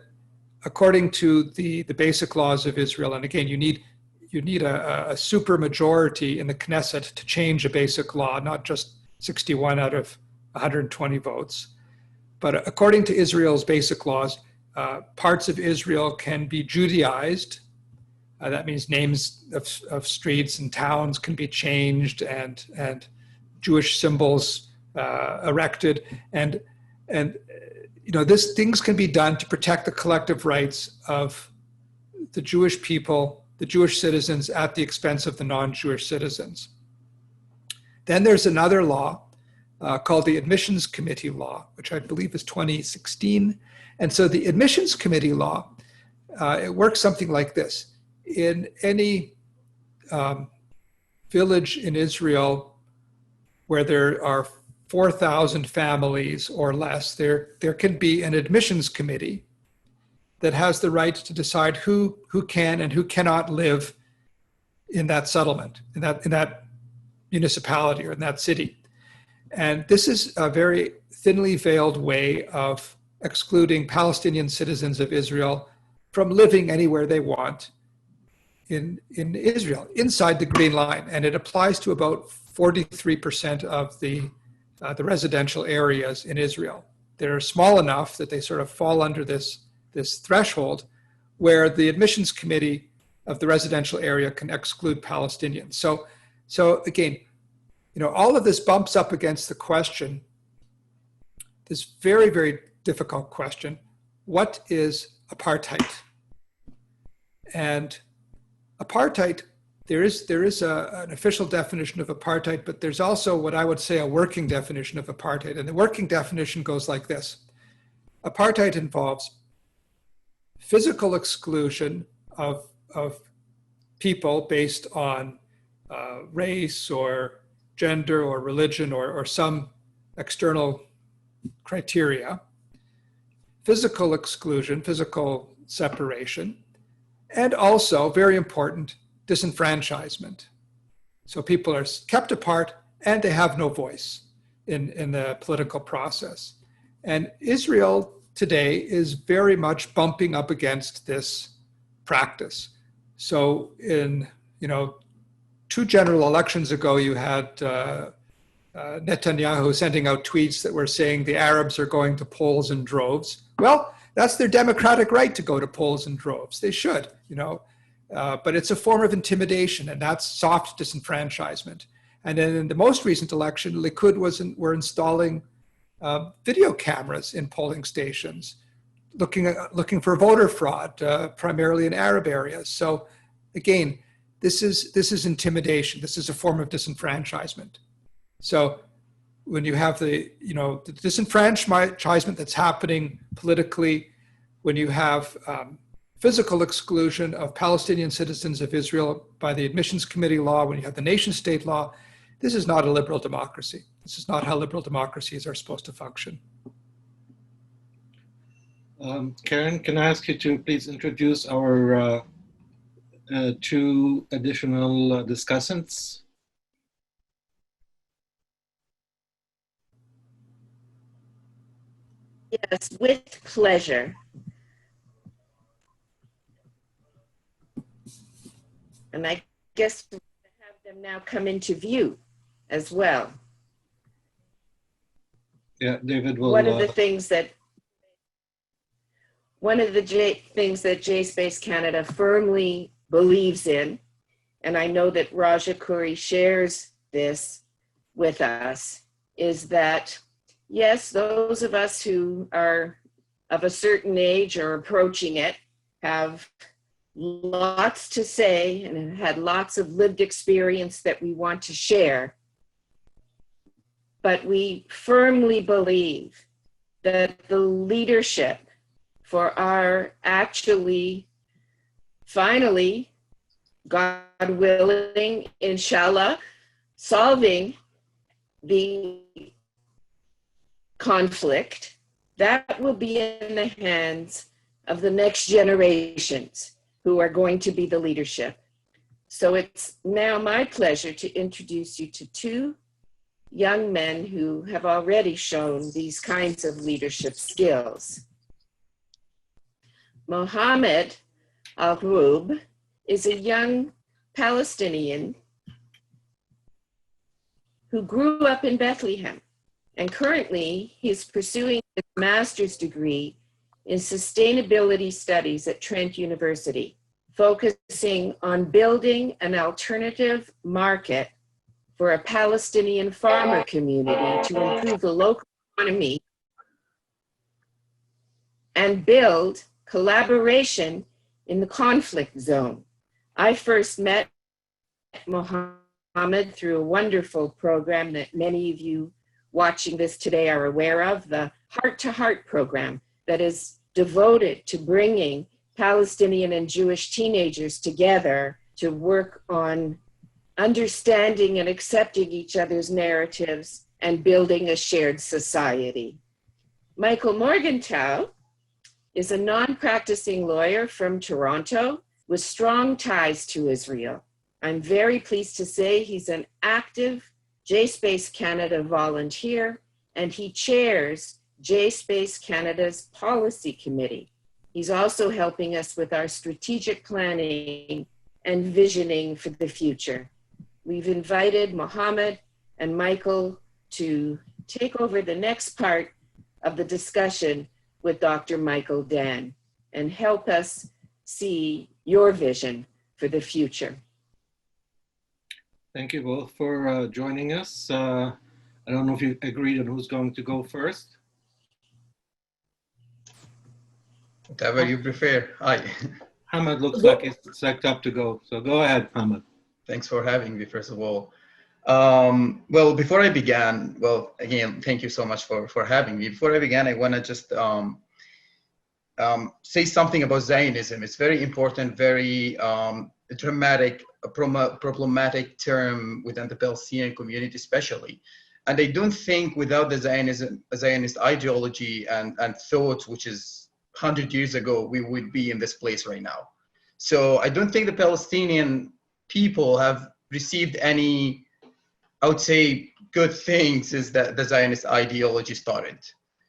according to the basic laws of Israel, and again, you need a super majority in the Knesset to change a basic law, not just 61 out of 120 votes. But according to Israel's basic laws, parts of Israel can be Judaized. That means names of streets and towns can be changed and Jewish symbols erected. And things can be done to protect the collective rights of the Jewish people, the Jewish citizens, at the expense of the non-Jewish citizens. Then there's another law called the Admissions Committee Law, which I believe is 2016. And so the Admissions Committee Law, it works something like this. In any village in Israel where there are 4,000 families or less, there can be an admissions committee that has the right to decide who can and who cannot live in that settlement, in that municipality or in that city. And this is a very thinly veiled way of excluding Palestinian citizens of Israel from living anywhere they want in Israel, inside the Green Line. And it applies to about 43% of the residential areas in Israel. They're small enough that they sort of fall under this threshold where the admissions committee of the residential area can exclude Palestinians. So again, all of this bumps up against the question, this very, very difficult question: what is apartheid? And apartheid, there is an official definition of apartheid, but there's also what I would say a working definition of apartheid. And the working definition goes like this: apartheid involves physical exclusion of people based on race or gender or religion or some external criteria, physical exclusion, physical separation, and also, very important, disenfranchisement. So people are kept apart and they have no voice in the political process. And Israel today is very much bumping up against this practice. So in, 2 general elections ago, you had Netanyahu sending out tweets that were saying the Arabs are going to polls in droves. Well, that's their democratic right to go to polls in droves. They should, but it's a form of intimidation, and that's soft disenfranchisement. And then in the most recent election, Likud were installing video cameras in polling stations, looking for voter fraud, primarily in Arab areas. So again, this is intimidation. This is a form of disenfranchisement. So when you have the disenfranchisement that's happening politically, when you have physical exclusion of Palestinian citizens of Israel by the admissions committee law, when you have the nation state law, this is not a liberal democracy. This is not how liberal democracies are supposed to function. Karen, can I ask you to please introduce our two additional discussants? Yes, with pleasure. And I guess we're going to have them now come into view as well. Yeah, David will. One of the things that JSpaceCanada firmly believes in, and I know that Raja Khouri shares this with us, is that yes, those of us who are of a certain age or approaching it have lots to say and have had lots of lived experience that we want to share. But we firmly believe that the leadership for our actually, finally, God willing, inshallah, solving the conflict, that will be in the hands of the next generations who are going to be the leadership. So it's now my pleasure to introduce you to two young men who have already shown these kinds of leadership skills. Mohammad Alhroub is a young Palestinian who grew up in Bethlehem, and currently he's pursuing his master's degree in sustainability studies at Trent University, focusing on building an alternative market for a Palestinian farmer community to improve the local economy and build collaboration in the conflict zone. I first met Mohammad through a wonderful program that many of you watching this today are aware of, the Heart to Heart program that is devoted to bringing Palestinian and Jewish teenagers together to work on understanding and accepting each other's narratives and building a shared society. Michael Morgenthau is a non-practicing lawyer from Toronto with strong ties to Israel. I'm very pleased to say he's an active JSpaceCanada volunteer, and he chairs JSpaceCanada's policy committee. He's also helping us with our strategic planning and visioning for the future. We've invited Mohammad and Michael to take over the next part of the discussion with Dr. Michael Dan and help us see your vision for the future. Thank you both for joining us. I don't know if you agreed on who's going to go first. Whatever you prefer. Hi. Mohammad looks like he's psyched up to go. So go ahead, Mohammad. Thanks for having me, first of all. Well, before I began, well, again, thank you so much for having me. Before I began, I want to just say something about Zionism. It's very important, very dramatic, problematic term within the Palestinian community especially. And I don't think without the Zionist ideology and thought, which is 100 years ago, we would be in this place right now. So I don't think the Palestinian people have received any, I would say, good things is that the Zionist ideology started.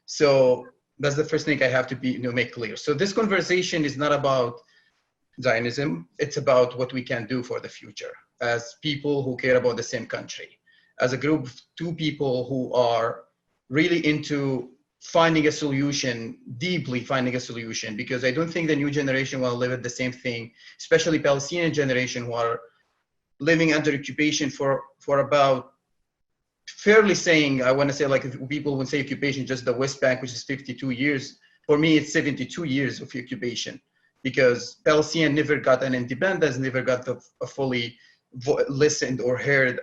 So that's the first thing I have to make clear. So this conversation is not about Zionism. It's about what we can do for the future as people who care about the same country, as a group of two people who are really into finding a solution, deeply finding a solution, because I don't think the new generation will live at the same thing, especially Palestinian generation who are living under occupation for about, fairly saying, I want to say, like people would say occupation, just the West Bank, which is 52 years. For me, it's 72 years of occupation, because Palestinian never got an independence, never got a fully listened or heard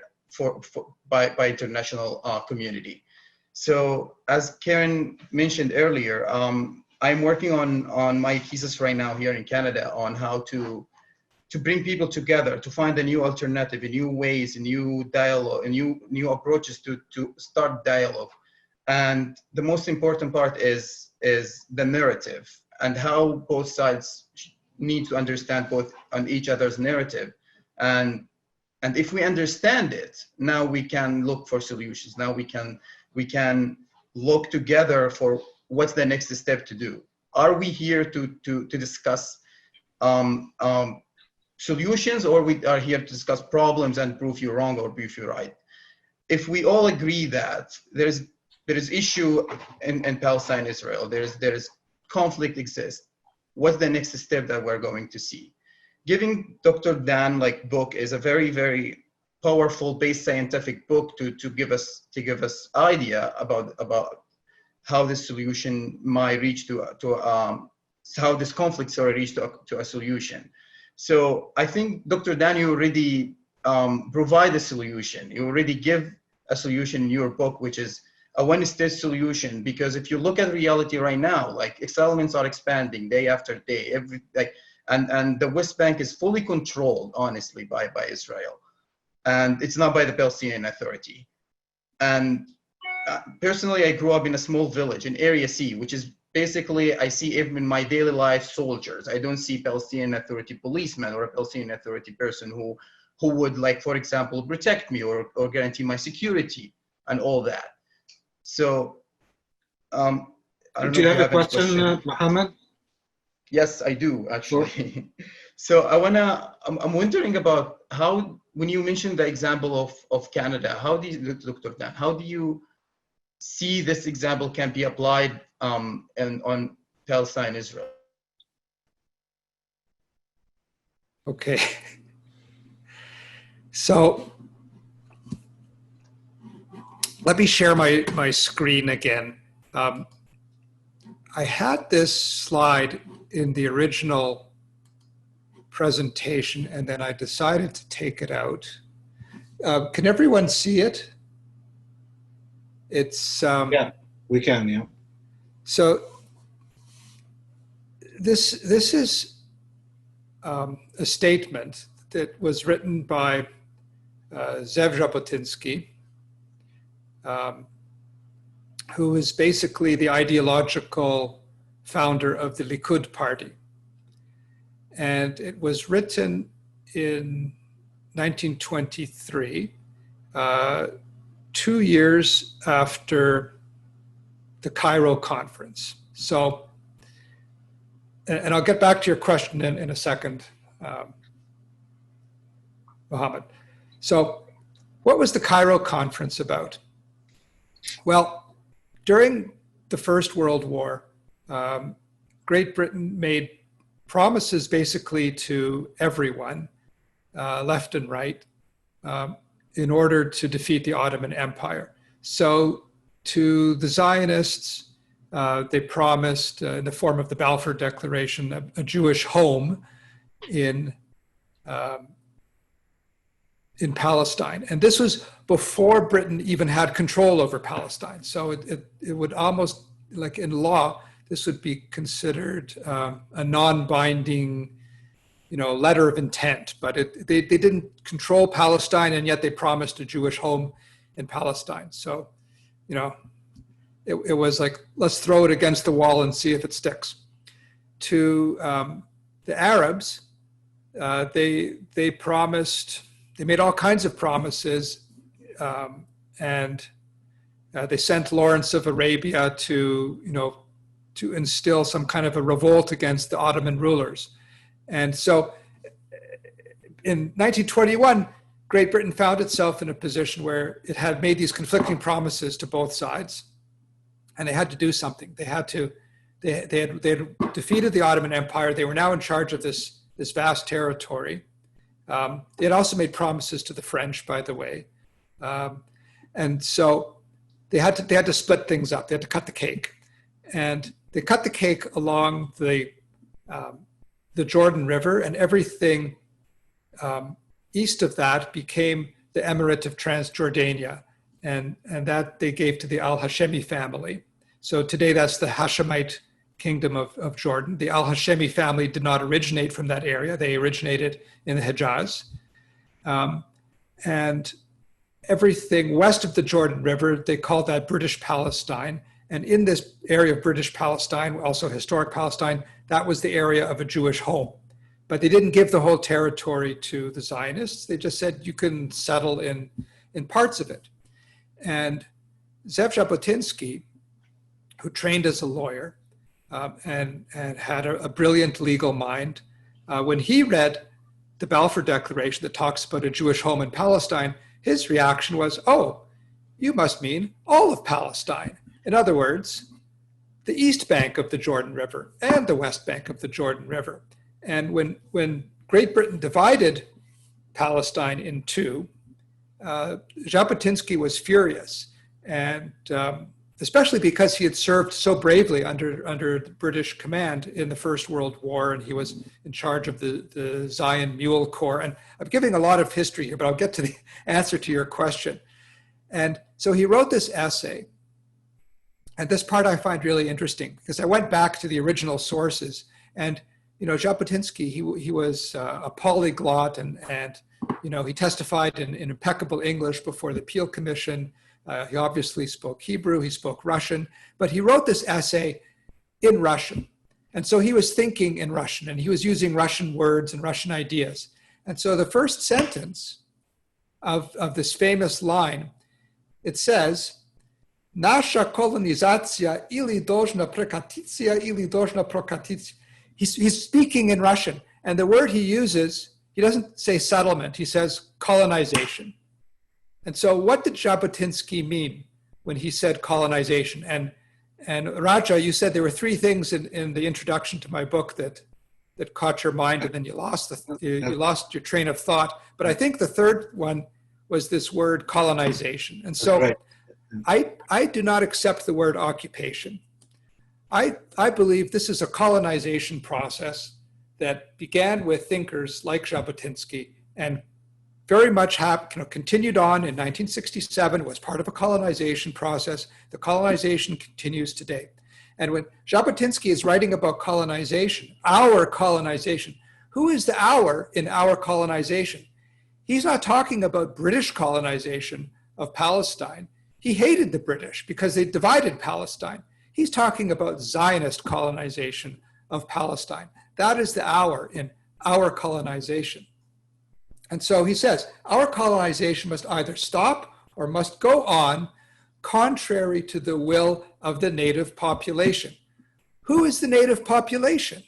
by international community. So as Karen mentioned earlier, I'm working on my thesis right now here in Canada on how to bring people together, to find a new alternative, a new ways, a new dialogue, a new approaches to start dialogue. And the most important part is the narrative and how both sides need to understand both on each other's narrative. And if we understand it, now we can look for solutions. Now we can look together for what's the next step to do. Are we here to discuss solutions, or we are here to discuss problems and prove you wrong or prove you right? If we all agree that there is issue in Palestine, Israel, there is conflict exists, what's the next step that we're going to see? Giving Dr. Dan book is a very, very powerful base scientific book to give us idea about how this solution might reach to how this conflict reach to a solution. So I think Dr. Dan, you already provide a solution. You already give a solution in your book, which is a one-state solution. Because if you look at reality right now, settlements are expanding day after day. And the West Bank is fully controlled, honestly, by Israel, and it's not by the Palestinian Authority. And personally, I grew up in a small village in Area C, which is basically, I see even in my daily life soldiers. I don't see Palestinian Authority policemen or a Palestinian Authority person who would, for example, protect me or guarantee my security and all that. So, I don't do know you if have a question, Mohammad? Yes, I do, actually. Sure. So I'm wondering about how, when you mentioned the example of Canada, how do you, Dr. Dan, how do you see this example can be applied on Palestine, Israel? Okay. So let me share my screen again. I had this slide in the original presentation, and then I decided to take it out. Can everyone see it? It's yeah, we can. Yeah. So this is a statement that was written by Zev Jabotinsky, who is basically the ideological founder of the Likud party. And it was written in 1923, 2 years after the Cairo conference. So, and I'll get back to your question in a second, Mohammad. So what was the Cairo conference about? Well, during the First World War, Great Britain made promises basically to everyone, left and right, in order to defeat the Ottoman Empire. So to the Zionists, they promised, in the form of the Balfour Declaration, a Jewish home in Palestine. And this was before Britain even had control over Palestine. So it would almost, like in law, this would be considered a non-binding, letter of intent. But they didn't control Palestine, and yet they promised a Jewish home in Palestine. So, it was like, let's throw it against the wall and see if it sticks. To the Arabs, they promised. They made all kinds of promises, and they sent Lawrence of Arabia to instill some kind of a revolt against the Ottoman rulers. And so in 1921, Great Britain found itself in a position where it had made these conflicting promises to both sides, and they had to do something. They had defeated the Ottoman Empire. They were now in charge of this vast territory. They had also made promises to the French, by the way. And so they had to split things up. They had to cut the cake. And they cut the cake along the Jordan River, and everything east of that became the Emirate of Transjordania. And that they gave to the Al-Hashemi family. So today that's the Hashemite Kingdom of Jordan. The Al-Hashemi family did not originate from that area. They originated in the Hejaz. And everything west of the Jordan River, they called that British Palestine. And in this area of British Palestine, also historic Palestine, that was the area of a Jewish home. But they didn't give the whole territory to the Zionists. They just said you can settle in parts of it. And Zev Jabotinsky, who trained as a lawyer and had a brilliant legal mind, when he read the Balfour Declaration that talks about a Jewish home in Palestine, his reaction was, oh, you must mean all of Palestine. In other words, the east bank of the Jordan River and the west bank of the Jordan River. And when Great Britain divided Palestine in two, Jabotinsky was furious, and especially because he had served so bravely under the British command in the First World War, and he was in charge of the Zion Mule Corps. And I'm giving a lot of history here, but I'll get to the answer to your question. And so he wrote this essay, and this part I find really interesting because I went back to the original sources, and Jabotinsky, he was a polyglot, and he testified in impeccable English before the Peel Commission. He obviously spoke Hebrew, he spoke Russian, but he wrote this essay in Russian. And so he was thinking in Russian, and he was using Russian words and Russian ideas. And so the first sentence of this famous line, it says, Nasha kolonizatsiya ili должна прекратиться, ili должна прекратиться. He's speaking in Russian, and the word he uses, he doesn't say settlement, he says colonization. And so what did Jabotinsky mean when he said colonization? And Raja, you said there were three things in the introduction to my book that caught your mind, and then you lost you lost your train of thought. But I think the third one was this word colonization. And so right. I do not accept the word occupation. I believe this is a colonization process that began with thinkers like Jabotinsky and very much continued on in 1967, was part of a colonization process. The colonization continues today. And when Jabotinsky is writing about colonization, our colonization, who is the our in our colonization? He's not talking about British colonization of Palestine. He hated the British because they divided Palestine. He's talking about Zionist colonization of Palestine. That is the our in our colonization. And so he says, our colonization must either stop or must go on contrary to the will of the native population. Who is the native population?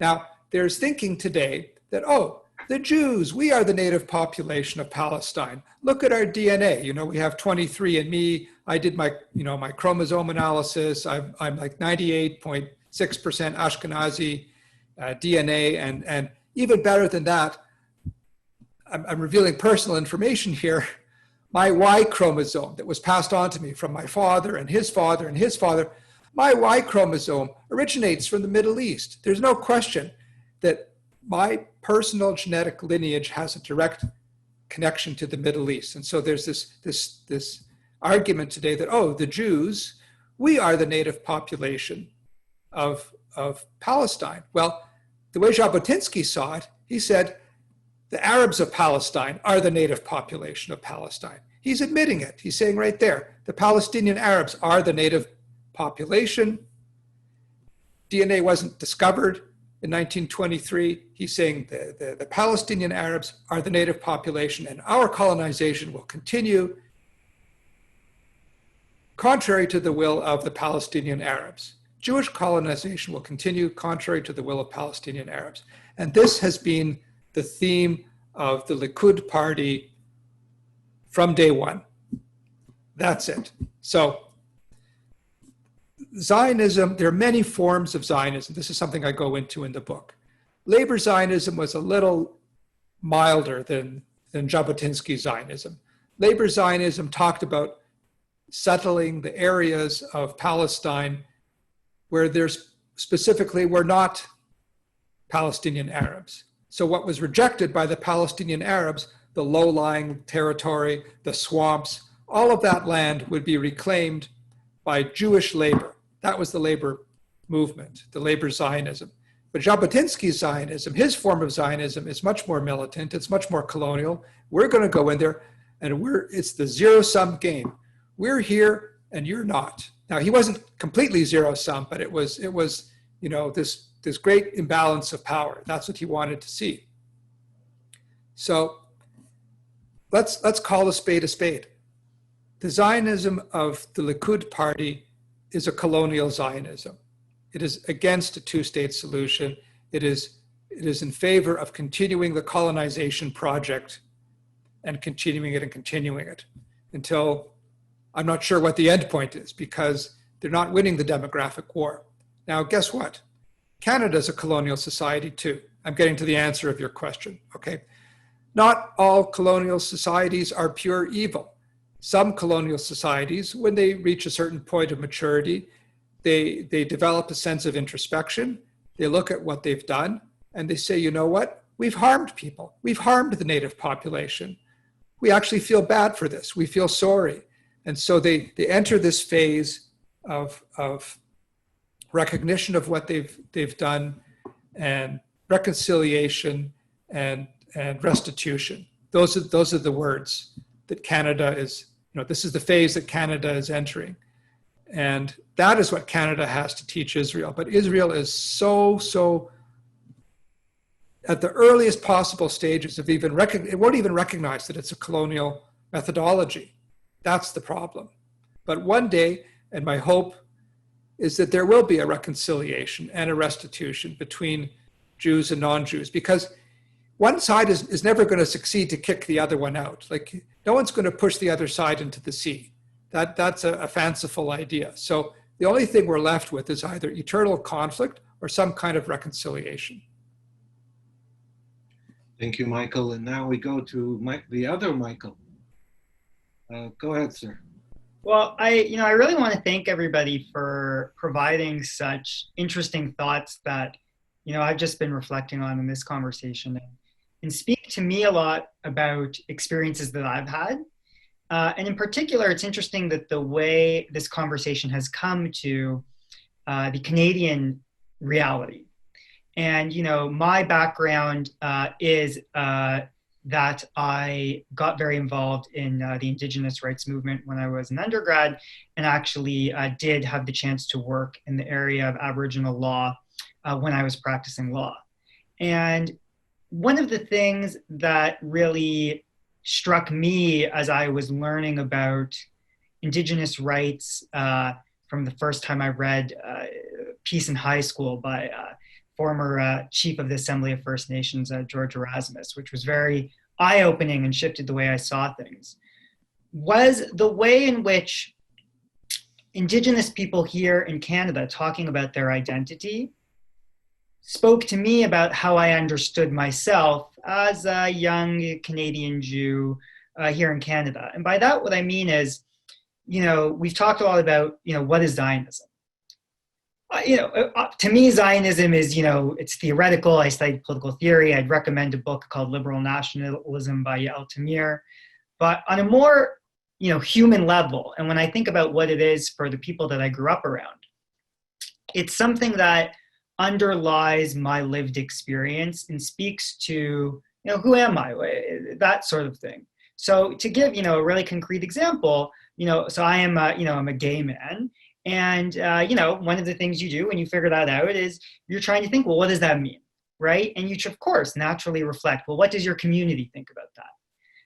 Now, there's thinking today that, oh, the Jews, we are the native population of Palestine. Look at our DNA. We have 23andMe. I did my chromosome analysis. I'm like 98.6% Ashkenazi DNA. And even better than that, I'm revealing personal information here. My Y chromosome that was passed on to me from my father and his father and his father, my Y chromosome originates from the Middle East. There's no question that my personal genetic lineage has a direct connection to the Middle East. And so there's this argument today that, oh, the Jews, we are the native population of Palestine. Well, the way Jabotinsky saw it, he said, the Arabs of Palestine are the native population of Palestine. He's admitting it. He's saying right there, the Palestinian Arabs are the native population. DNA wasn't discovered in 1923. He's saying the Palestinian Arabs are the native population, and our colonization will continue contrary to the will of the Palestinian Arabs. Jewish colonization will continue contrary to the will of Palestinian Arabs. And this has been the theme of the Likud party from day one. That's it. So Zionism, there are many forms of Zionism. This is something I go into in the book. Labor Zionism was a little milder than Jabotinsky Zionism. Labor Zionism talked about settling the areas of Palestine where there's specifically were not Palestinian Arabs. So what was rejected by the Palestinian Arabs, the low-lying territory, the swamps, all of that land would be reclaimed by Jewish labor. That was the labor movement, the labor Zionism. But Jabotinsky's Zionism, his form of Zionism, is much more militant. It's much more colonial. We're going to go in there, and it's the zero-sum game. We're here, and you're not. Now, he wasn't completely zero-sum, but it was this great imbalance of power. That's what he wanted to see. So let's call a spade a spade. The Zionism of the Likud party is a colonial Zionism. It is against a two-state solution. It is in favor of continuing the colonization project and continuing it until I'm not sure what the end point is, because they're not winning the demographic war. Now, guess what? Canada is a colonial society too. I'm getting to the answer of your question, okay? Not all colonial societies are pure evil. Some colonial societies, when they reach a certain point of maturity, they develop a sense of introspection. They look at what they've done and they say, you know what? We've harmed people. We've harmed the native population. We actually feel bad for this. We feel sorry. And so they enter this phase of recognition of what they've done, and reconciliation and restitution. Those are the words that Canada is, this is the phase that Canada is entering. And that is what Canada has to teach Israel. But Israel is so at the earliest possible stages of it won't even recognize that it's a colonial methodology. That's the problem. But one day, and my hope is that there will be a reconciliation and a restitution between Jews and non-Jews, because one side is never going to succeed to kick the other one out. Like, no one's going to push the other side into the sea. That's a fanciful idea. So the only thing we're left with is either eternal conflict or some kind of reconciliation. Thank you, Michael. And now we go to the other Michael. Go ahead, sir. Well, I really want to thank everybody for providing such interesting thoughts that, I've just been reflecting on in this conversation, and speak to me a lot about experiences that I've had. And in particular, it's interesting that the way this conversation has come to the Canadian reality. And, my background is that I got very involved in the Indigenous rights movement when I was an undergrad, and actually did have the chance to work in the area of Aboriginal law when I was practicing law. And one of the things that really struck me as I was learning about Indigenous rights from the first time I read Peace in High School by former Chief of the Assembly of First Nations, George Erasmus, which was very eye-opening and shifted the way I saw things, was the way in which Indigenous people here in Canada talking about their identity spoke to me about how I understood myself as a young Canadian Jew here in Canada. And by that, what I mean is, we've talked a lot about, what is Zionism? To me, Zionism is, it's theoretical. I studied political theory. I'd recommend a book called Liberal Nationalism by Yael Tamir. But on a more, human level, and when I think about what it is for the people that I grew up around, it's something that underlies my lived experience and speaks to, who am I, that sort of thing. So to give, a really concrete example, so I am, I'm a gay man. And, one of the things you do when you figure that out is you're trying to think, well, what does that mean, right? And you should, of course, naturally reflect, well, what does your community think about that?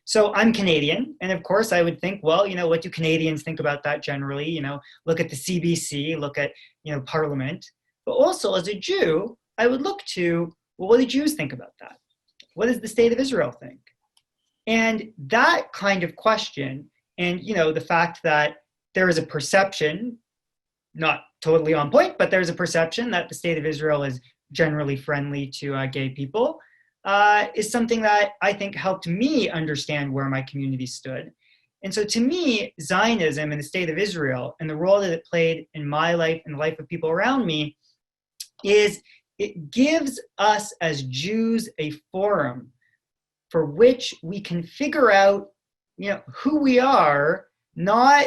So I'm Canadian, and of course I would think, well, what do Canadians think about that generally? Look at the CBC, look at, Parliament. But also as a Jew, I would look to, well, what do Jews think about that? What does the state of Israel think? And that kind of question, and, the fact that there is a perception, not totally on point, but there's a perception that the state of Israel is generally friendly to gay people, is something that I think helped me understand where my community stood. And so to me, Zionism and the state of Israel and the role that it played in my life and the life of people around me is it gives us as Jews a forum for which we can figure out, who we are, not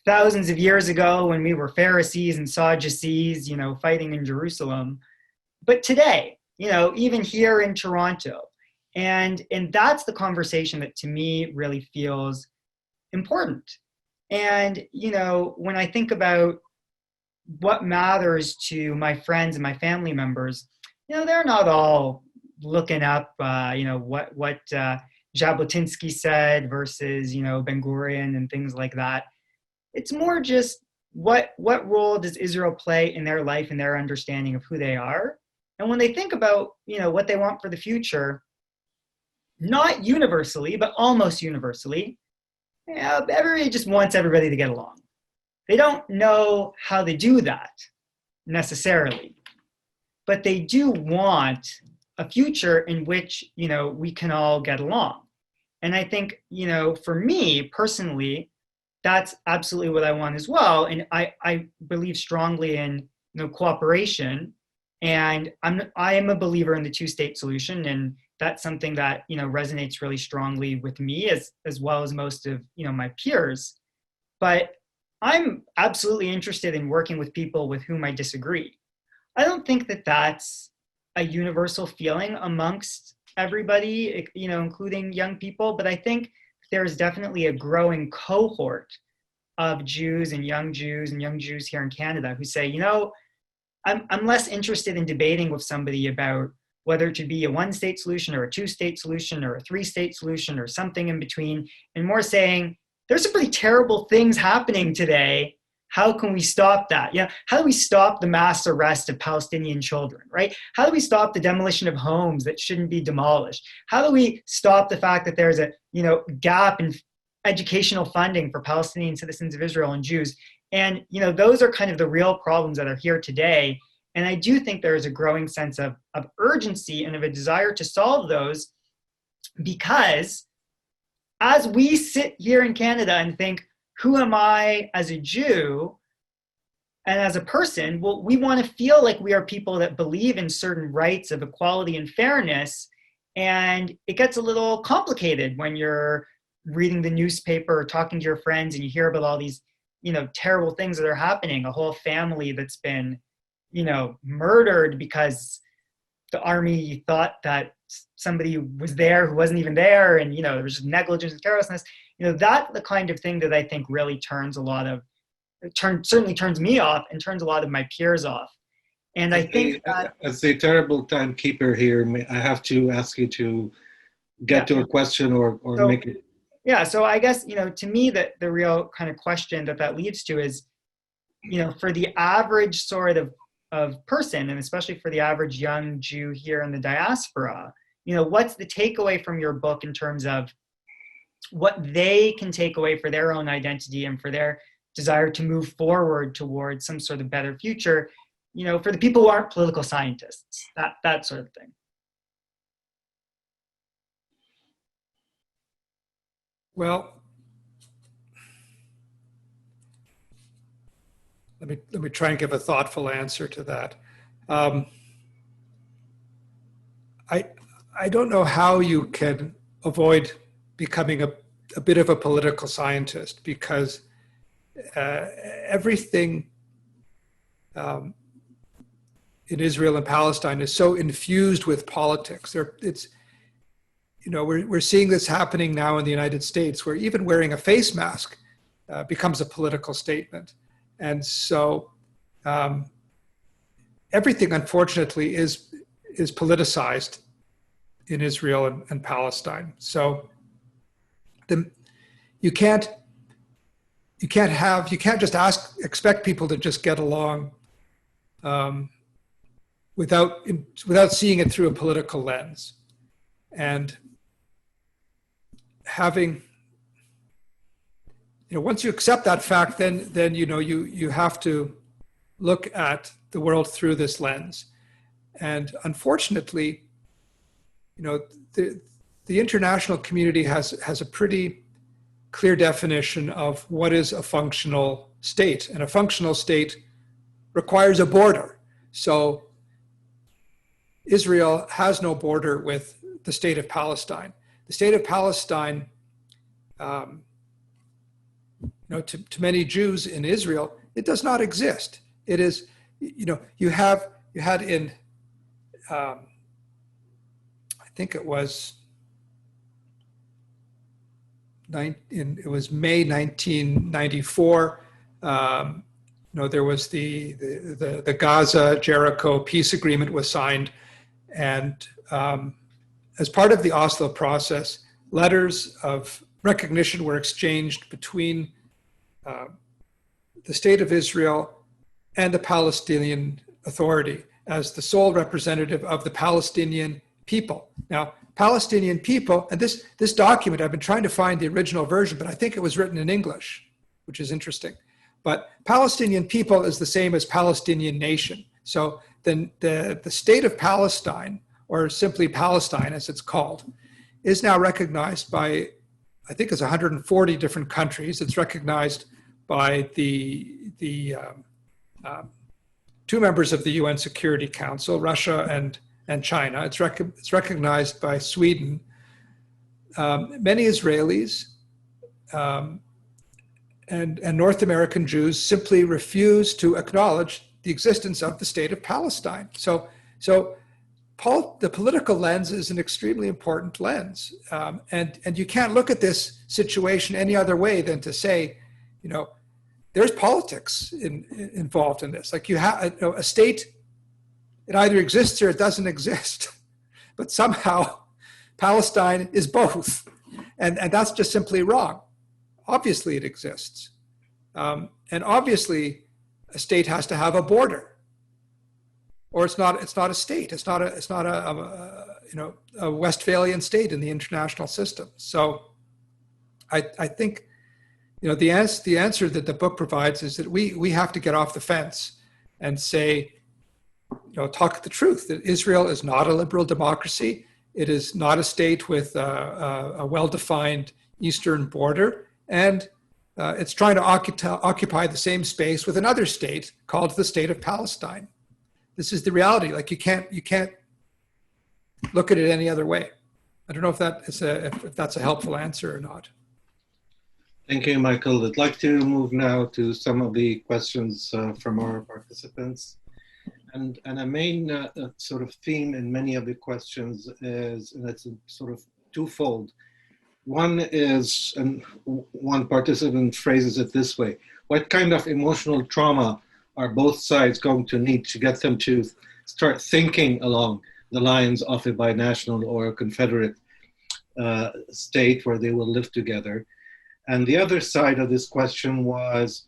thousands of years ago when we were Pharisees and Sadducees, fighting in Jerusalem, but today, even here in Toronto. And that's the conversation that to me really feels important. And, when I think about what matters to my friends and my family members, they're not all looking up, what Jabotinsky said versus, Ben Gurion and things like that. It's more just what role does Israel play in their life and their understanding of who they are? And when they think about, what they want for the future, not universally, but almost universally, everybody just wants everybody to get along. They don't know how to do that necessarily, but they do want a future in which, we can all get along. And I think, for me personally, that's absolutely what I want as well. And I believe strongly in, cooperation. And I am a believer in the two-state solution. And that's something that, resonates really strongly with me as well as most of, my peers. But I'm absolutely interested in working with people with whom I disagree. I don't think that that's a universal feeling amongst everybody, including young people, but I think there's definitely a growing cohort of Jews and young Jews here in Canada who say, I'm less interested in debating with somebody about whether to be a one-state solution or a two-state solution or a three-state solution or something in between, and more saying, there's some pretty terrible things happening today. How can we stop that? How do we stop the mass arrest of Palestinian children, right? How do we stop the demolition of homes that shouldn't be demolished? How do we stop the fact that there's a, gap in educational funding for Palestinian citizens of Israel and Jews? And, those are kind of the real problems that are here today. And I do think there is a growing sense of urgency and of a desire to solve those, because as we sit here in Canada and think, who am I as a Jew and as a person? Well, we want to feel like we are people that believe in certain rights of equality and fairness. And it gets a little complicated when you're reading the newspaper or talking to your friends and you hear about all these, terrible things that are happening. A whole family that's been, murdered because the army thought that somebody was there who wasn't even there, and there was just negligence and carelessness. That's the kind of thing that I think really certainly turns me off and turns a lot of my peers off. And I think that, as a terrible timekeeper here, I have to ask you to get to a question or so, make it. Yeah, so I guess, to me, that the real kind of question that leads to is, for the average sort of person, and especially for the average young Jew here in the diaspora, what's the takeaway from your book in terms of what they can take away for their own identity and for their desire to move forward towards some sort of better future, for the people who aren't political scientists, that sort of thing. Well, let me try and give a thoughtful answer to that. I don't know how you can avoid becoming a bit of a political scientist, because everything in Israel and Palestine is so infused with politics. We're seeing this happening now in the United States, where even wearing a face mask becomes a political statement. And so everything, unfortunately, is politicized in Israel and Palestine. So you can't just expect people to just get along without seeing it through a political lens. And having, once you accept that fact, then you have to look at the world through this lens. And unfortunately, the international community has a pretty clear definition of what is a functional state, and a functional state requires a border. So Israel has no border with the state of Palestine. The state of Palestine to many Jews in Israel, it does not exist. It is, you had in, I think it was it was May 1994. There was the Gaza Jericho peace agreement was signed, and as part of the Oslo process, letters of recognition were exchanged between the State of Israel and the Palestinian Authority as the sole representative of the Palestinian people. Now, Palestinian people, and this document, I've been trying to find the original version, but I think it was written in English, which is interesting. But Palestinian people is the same as Palestinian nation. So then the state of Palestine, or simply Palestine as it's called, is now recognized by, I think it's 140 different countries. It's recognized by the two members of the UN Security Council, Russia and China. It's recognized by Sweden. Many Israelis and North American Jews simply refuse to acknowledge the existence of the state of Palestine. So the political lens is an extremely important lens. And you can't look at this situation any other way than to say, there's politics involved in this. Like you have a state, it either exists or it doesn't exist, but somehow Palestine is both. And that's just simply wrong. Obviously it exists. And obviously a state has to have a border, or it's not a state. It's not a Westphalian state in the international system. So I think, the answer that the book provides is that we have to get off the fence and say, talk the truth, that Israel is not a liberal democracy. It is not a state with a well-defined eastern border. And it's trying to occupy the same space with another state called the State of Palestine. This is the reality. Like you can't look at it any other way. I don't know if that's a helpful answer or not. Thank you, Michael. I'd like to move now to some of the questions from our participants. And a main sort of theme in many of the questions is, and it's sort of twofold. One is, and one participant phrases it this way: what kind of emotional trauma are both sides going to need to get them to start thinking along the lines of a binational or a confederate state where they will live together? And the other side of this question was,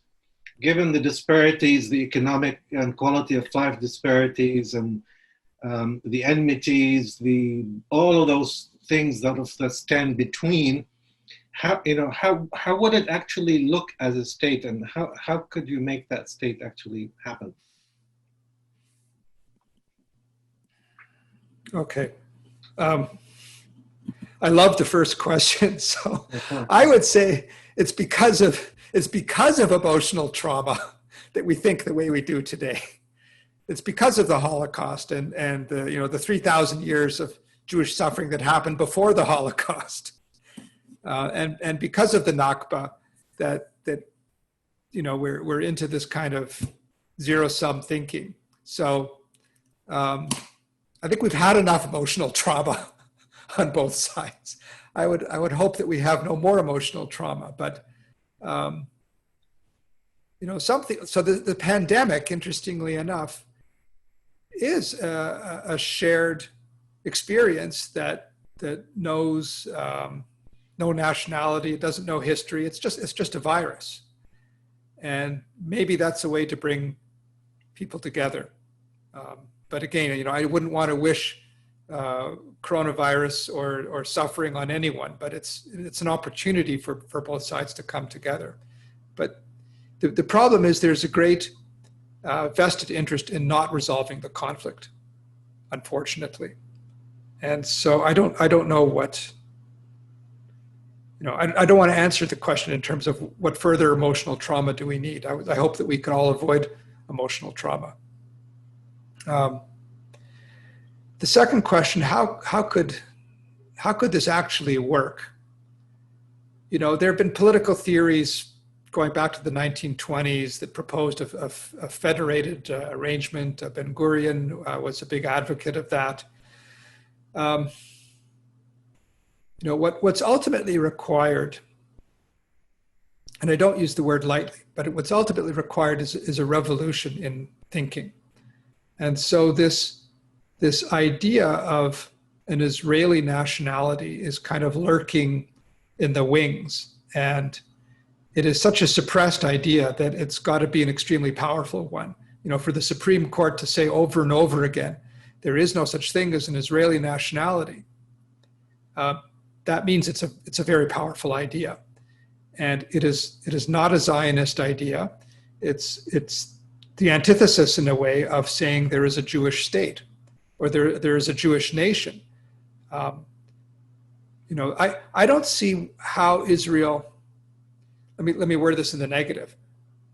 given the disparities, the economic and quality of life disparities, and the enmities, all of those things that stand between, how would it actually look as a state, and how could you make that state actually happen? Okay. I love the first question. So I would say it's because of emotional trauma that we think the way we do today. It's because of the Holocaust and the 3,000 years of Jewish suffering that happened before the Holocaust, and because of the Nakba that we're into this kind of zero-sum thinking. So I think we've had enough emotional trauma on both sides. I would hope that we have no more emotional trauma, but something. So the pandemic, interestingly enough, is a shared experience that knows no nationality. It doesn't know history. It's just a virus, and maybe that's a way to bring people together. But again, I wouldn't want to wish coronavirus or suffering on anyone, but it's an opportunity for both sides to come together. But the problem is there's a great vested interest in not resolving the conflict, unfortunately. And so I don't know what, I don't want to answer the question in terms of what further emotional trauma do we need. I hope that we can all avoid emotional trauma. The second question, how could this actually work? There have been political theories going back to the 1920s that proposed a federated arrangement. Ben Gurion was a big advocate of that. What's ultimately required, and I don't use the word lightly, but what's ultimately required is a revolution in thinking. And so this idea of an Israeli nationality is kind of lurking in the wings. And it is such a suppressed idea that it's got to be an extremely powerful one. For the Supreme Court to say over and over again, there is no such thing as an Israeli nationality. That means it's a very powerful idea. And it is not a Zionist idea. It's the antithesis in a way of saying there is a Jewish state or there is a Jewish nation. I don't see how Israel, let me word this in the negative.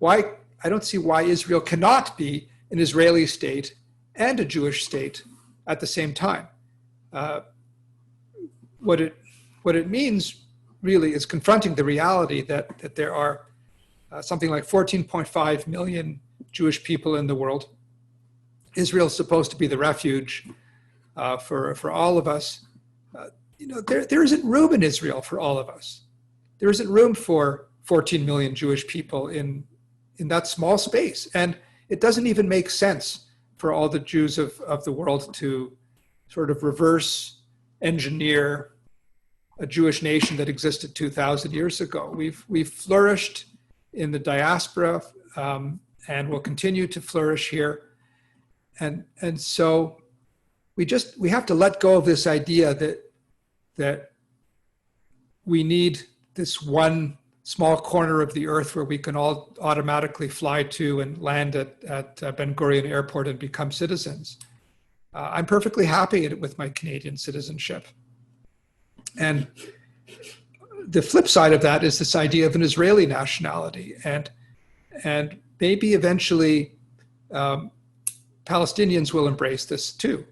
I don't see why Israel cannot be an Israeli state and a Jewish state at the same time. What it means really is confronting the reality that there are something like 14.5 million Jewish people in the world. Israel is supposed to be the refuge for all of us. There isn't room in Israel for all of us. There isn't room for 14 million Jewish people in that small space. And it doesn't even make sense for all the Jews of the world to sort of reverse engineer a Jewish nation that existed 2,000 years ago. We've flourished in the diaspora and will continue to flourish here. And so we have to let go of this idea that we need this one small corner of the earth where we can all automatically fly to and land at Ben Gurion Airport and become citizens. I'm perfectly happy with my Canadian citizenship. And the flip side of that is this idea of an Israeli nationality. And maybe eventually Palestinians will embrace this too,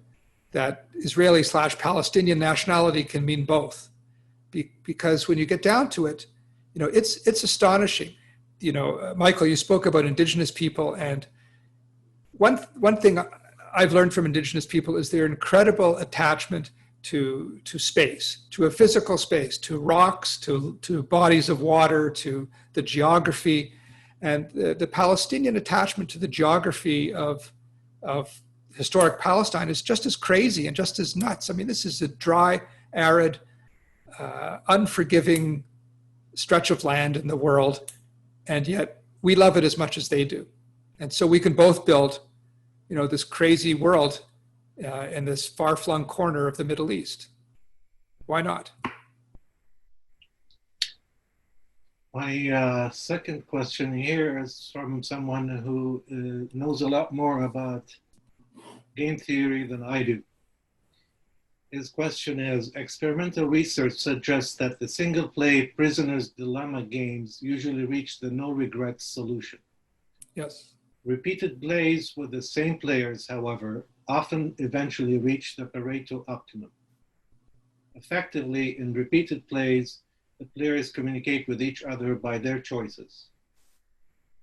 that Israeli/Palestinian nationality can mean both. Because when you get down to it, it's astonishing. Michael, you spoke about Indigenous people, and one thing I've learned from Indigenous people is their incredible attachment to space, to a physical space, to rocks, to bodies of water, to the geography. And the Palestinian attachment to the geography of historic Palestine is just as crazy and just as nuts. I mean, this is a dry, arid, unforgiving stretch of land in the world, and yet we love it as much as they do. And so we can both build, this crazy world in this far-flung corner of the Middle East. Why not? My second question here is from someone who knows a lot more about game theory than I do. His question is, experimental research suggests that the single-play Prisoner's Dilemma games usually reach the no-regrets solution. Yes. Repeated plays with the same players, however, often eventually reach the Pareto optimum. Effectively, in repeated plays, the players communicate with each other by their choices.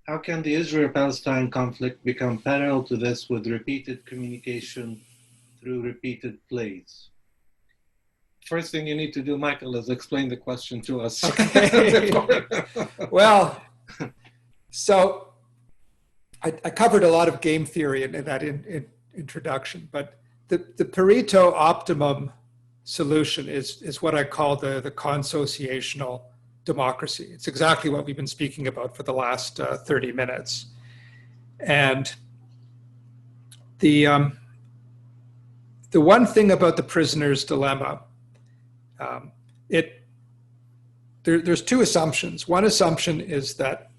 How can the Israel-Palestine conflict become parallel to this with repeated communication through repeated plays? First thing you need to do, Michael, is explain the question to us. Okay. Well, so I covered a lot of game theory in that introduction, but the Pareto optimum solution is what I call the consociational democracy. It's exactly what we've been speaking about for the last 30 minutes. And the one thing about the prisoner's dilemma, there's two assumptions. One assumption is that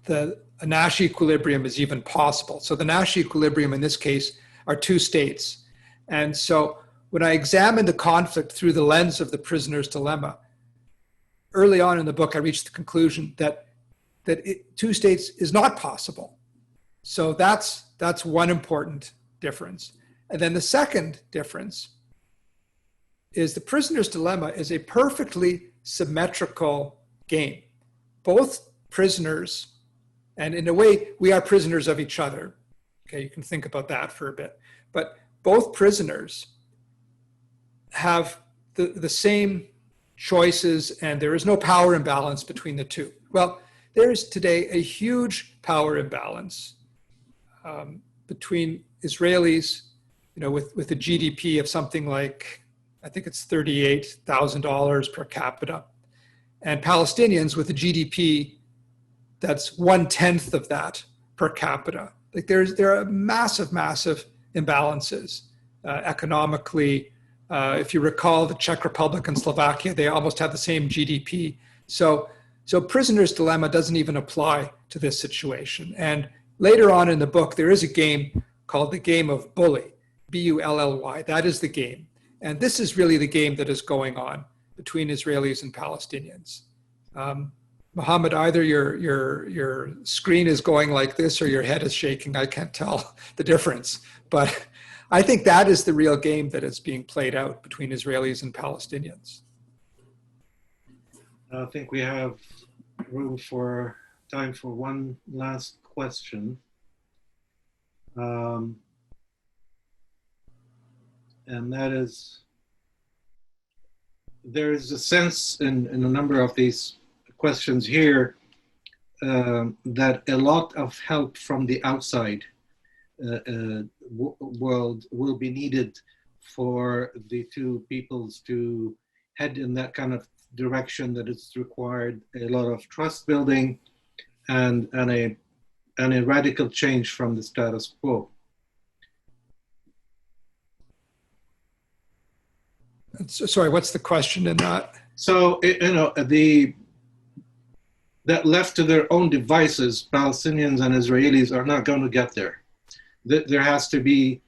a Nash equilibrium is even possible. So the Nash equilibrium in this case are two states. And so when I examine the conflict through the lens of the prisoner's dilemma, early on in the book, I reached the conclusion that two states is not possible. So that's one important difference. And then the second difference is the prisoner's dilemma is a perfectly symmetrical game. Both prisoners, and in a way, we are prisoners of each other. Okay, you can think about that for a bit. But both prisoners have the same choices, and there is no power imbalance between the two. Well, there is today a huge power imbalance between Israelis, with a GDP of something like, I think it's $38,000 per capita, and Palestinians with a GDP that's 1/10 of that per capita. Like there are massive imbalances economically. If you recall, the Czech Republic and Slovakia, they almost have the same GDP. So prisoner's dilemma doesn't even apply to this situation. And later on in the book, there is a game called the game of bully, B-U-L-L-Y. That is the game. And this is really the game that is going on between Israelis and Palestinians. Mohammad, either your screen is going like this or your head is shaking. I can't tell the difference. But I think that is the real game that is being played out between Israelis and Palestinians. I think we have time for one last question. And that is, there is a sense in a number of these questions here that a lot of help from the outside world will be needed for the two peoples to head in that kind of direction, that it's required a lot of trust building and a radical change from the status quo. Sorry, what's the question in that? So, that left to their own devices, Palestinians and Israelis are not going to get there. There has to be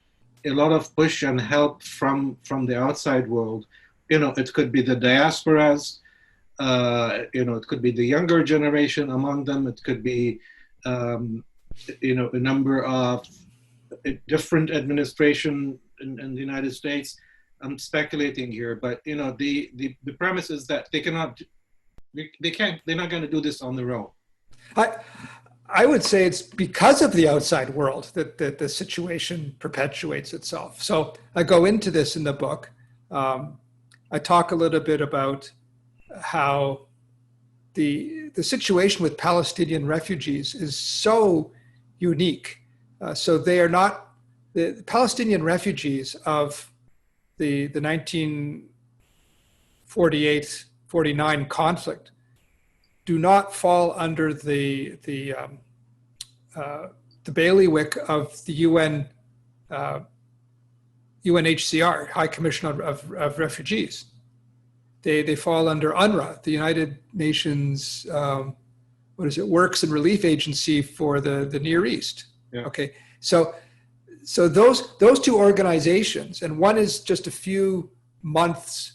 a lot of push and help from the outside world. It could be the diasporas, it could be the younger generation among them. It could be, a number of different administration in the United States. I'm speculating here, but the premise is that they're not going to do this on their own. I would say it's because of the outside world that the situation perpetuates itself. So I go into this in the book. I talk a little bit about how the situation with Palestinian refugees is so unique. So they are not the Palestinian refugees of the 1948-49 conflict do not fall under the bailiwick of the UN, UNHCR, High Commission of Refugees. They fall under UNRWA, the United Nations, Works and Relief Agency for the Near East. Yeah. Okay, so those two organizations, and one is just a few months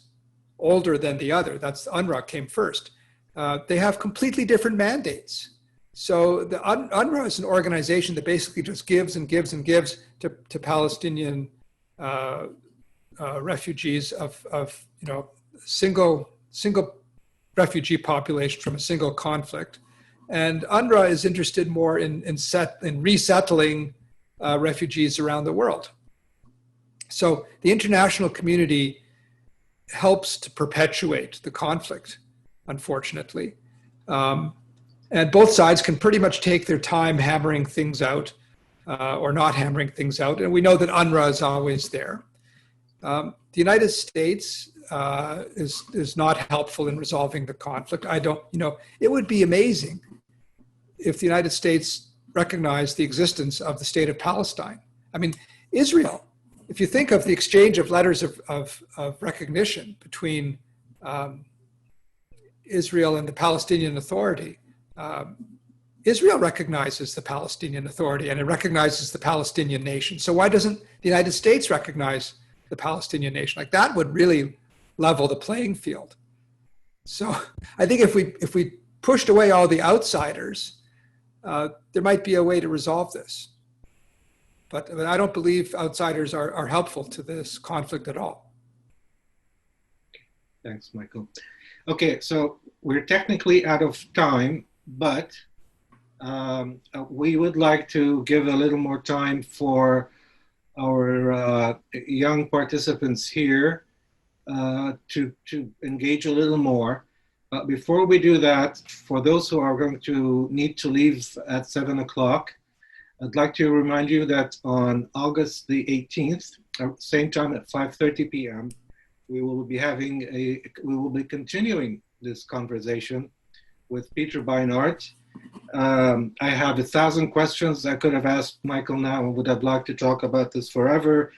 older than the other. That's UNRWA came first. They have completely different mandates. So the UNRWA is an organization that basically just gives and gives and gives to Palestinian refugees of single refugee population from a single conflict. And UNRWA is interested more in resettling refugees around the world. So the international community helps to perpetuate the conflict, unfortunately. And both sides can pretty much take their time hammering things out or not hammering things out. And we know that UNRWA is always there. The United States is not helpful in resolving the conflict. It would be amazing if the United States recognized the existence of the state of Palestine. I mean, Israel, if you think of the exchange of letters of recognition between Israel and the Palestinian Authority, Israel recognizes the Palestinian Authority and it recognizes the Palestinian nation. So why doesn't the United States recognize the Palestinian nation? Like, that would really level the playing field. So I think if we pushed away all the outsiders, there might be a way to resolve this. But I don't believe outsiders are helpful to this conflict at all. Thanks, Michael. Okay, so we're technically out of time, but we would like to give a little more time for our young participants here to engage a little more. But before we do that, for those who are going to need to leave at 7 o'clock, I'd like to remind you that on August the 18th, same time at 5:30 p.m., we will be continuing this conversation with Peter Beinart. I have 1,000 questions I could have asked Michael now and would have liked to talk about this forever.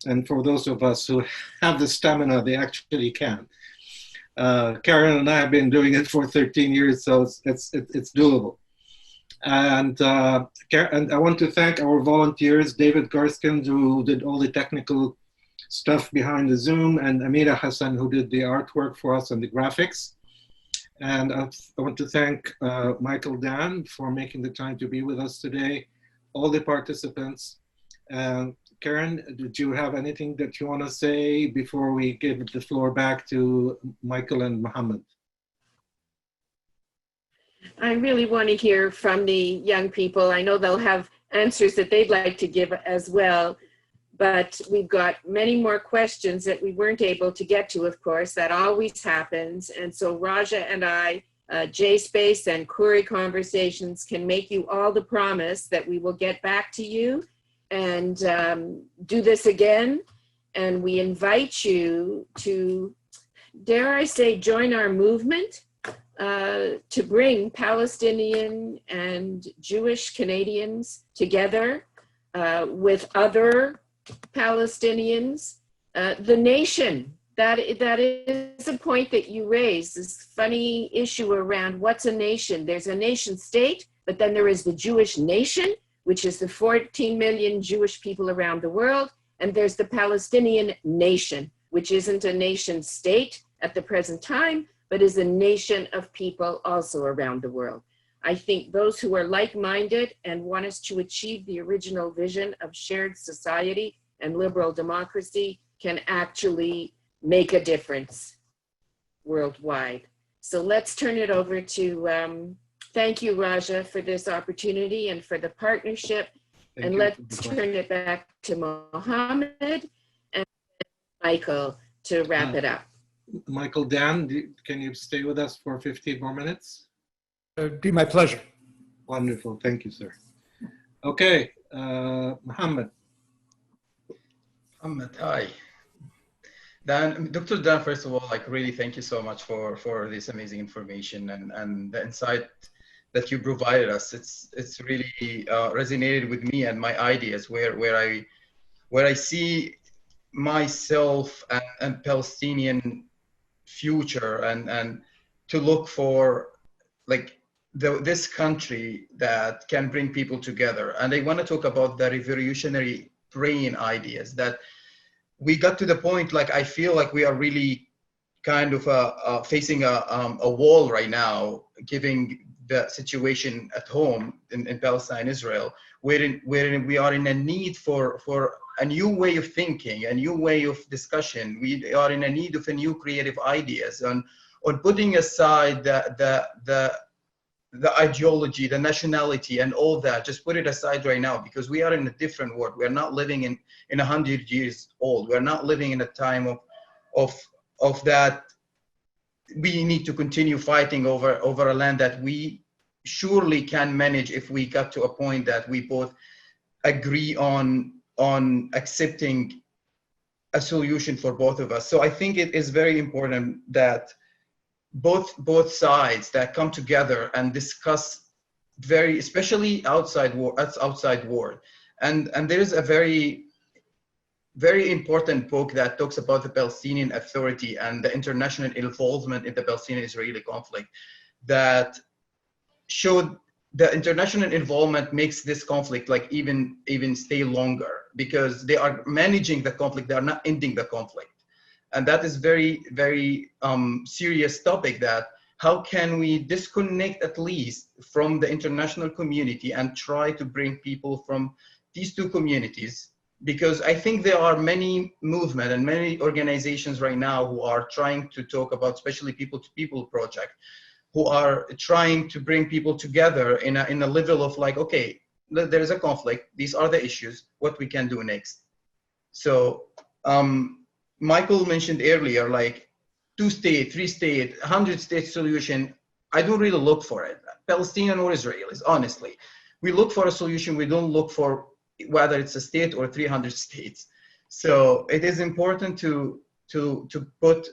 And for those of us who have the stamina, they actually can. Karen and I have been doing it for 13 years, so it's doable. And I want to thank our volunteers, David Garskind, who did all the technical stuff behind the Zoom, and Amira Hassan, who did the artwork for us and the graphics. And I want to thank Michael Dan for making the time to be with us today, all the participants. Karen, did you have anything that you want to say before we give the floor back to Michael and Mohammad? I really want to hear from the young people. I know they'll have answers that they'd like to give as well, but we've got many more questions that we weren't able to get to, of course. That always happens. And so Raja and I, JSpace and Khouri Conversations can make you all the promise that we will get back to you and do this again. And we invite you to, dare I say, join our movement to bring Palestinian and Jewish Canadians together with other Palestinians. The nation, that is a point that you raised, this funny issue around what's a nation. There's a nation state, but then there is the Jewish nation, which is the 14 million Jewish people around the world. And there's the Palestinian nation, which isn't a nation state at the present time, but is a nation of people also around the world. I think those who are like-minded and want us to achieve the original vision of shared society and liberal democracy can actually make a difference worldwide. So let's turn it over to, thank you, Raja, for this opportunity and for the partnership. And let's turn it back to Mohammad and Michael to wrap it up. Michael Dan, can you stay with us for 15 more minutes? It'd be my pleasure. Wonderful, thank you, sir. Okay, Mohammad. Mohammad, hi. Dan, Dr. Dan, first of all, really thank you so much for this amazing information and the insight that you provided us. It's really resonated with me and my ideas where I see myself and Palestinian future and to look for this country that can bring people together. And I want to talk about the revolutionary brain ideas that we got to the point, I feel like we are really kind of facing a wall right now, given the situation at home in Palestine, Israel, wherein we are in a need for a new way of thinking, a new way of discussion. We are in a need of a new creative ideas on putting aside the ideology, the nationality, and all that. Just put it aside right now, because we are in a different world. We are not living in 100 years old. We are not living in a time of that. We need to continue fighting over a land that we surely can manage if we got to a point that we both agree on accepting a solution for both of us. So I think it is very important that both sides that come together and discuss especially outside war. And there is a very important book that talks about the Palestinian Authority and the international involvement in the Palestinian-Israeli conflict that showed the international involvement makes this conflict even stay longer, because they are managing the conflict, they are not ending the conflict. And that is very, very serious topic, that how can we disconnect at least from the international community and try to bring people from these two communities? Because I think there are many movements and many organizations right now who are trying to talk about, especially people-to-people project, who are trying to bring people together in a level of like, okay, there is a conflict. These are the issues, what we can do next. So Michael mentioned earlier, like 2-state, 3-state, 100-state solution. I don't really look for it. Palestinian or Israelis, honestly. We look for a solution. We don't look for whether it's a state or 300 states. So it is important to put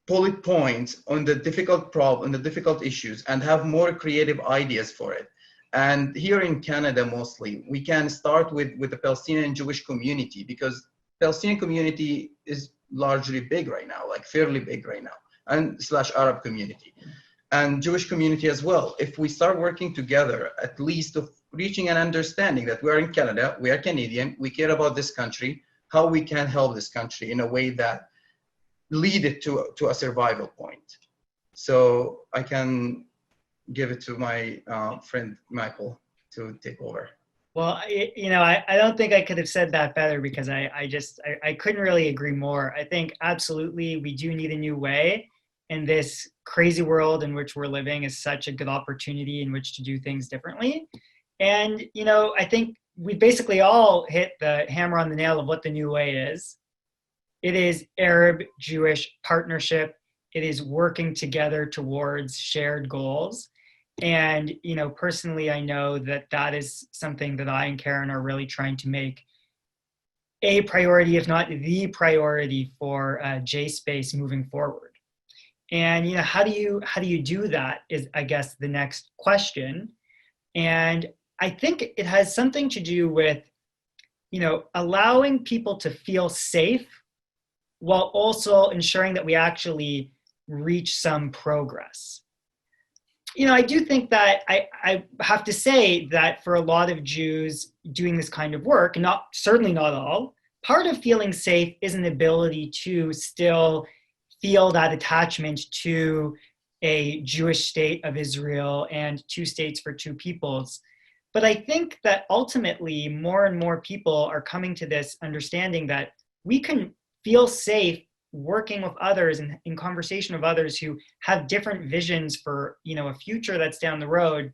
bullet points on the difficult problem, the difficult issues, and have more creative ideas for it. And here in Canada, mostly, we can start with the Palestinian Jewish community, because Palestinian community is largely big right now, like fairly big right now, and / Arab community, and Jewish community as well. If we start working together, at least of reaching an understanding that we are in Canada, we are Canadian, we care about this country, how we can help this country in a way that lead it to a survival point. So I can give it to my friend Michael to take over. Well, I don't think I could have said that better, because I couldn't really agree more. I think absolutely we do need a new way, and this crazy world in which we're living is such a good opportunity in which to do things differently. And, I think we basically all hit the hammer on the nail of what the new way is. It is Arab-Jewish partnership. It is working together towards shared goals. And, personally, I know that is something that I and Karen are really trying to make a priority, if not the priority, for JSpace moving forward. And, how do you do that is, I guess, the next question. And I think it has something to do with, allowing people to feel safe while also ensuring that we actually reach some progress. I do think that I have to say that for a lot of Jews doing this kind of work, certainly not all, part of feeling safe is an ability to still feel that attachment to a Jewish state of Israel and 2 states for 2 peoples. But I think that ultimately more and more people are coming to this understanding that we can feel safe working with others and in conversation with others who have different visions for, a future that's down the road,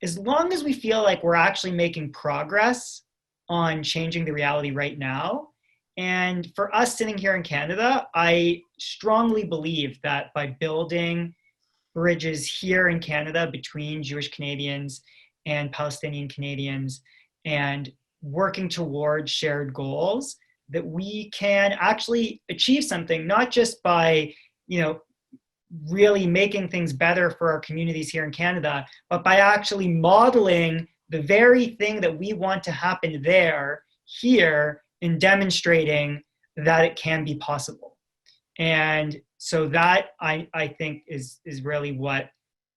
as long as we feel like we're actually making progress on changing the reality right now. And for us sitting here in Canada, I strongly believe that by building bridges here in Canada between Jewish Canadians and Palestinian Canadians and working towards shared goals, that we can actually achieve something, not just by, really making things better for our communities here in Canada, but by actually modeling the very thing that we want to happen there, here, and demonstrating that it can be possible. And so that I think is really what,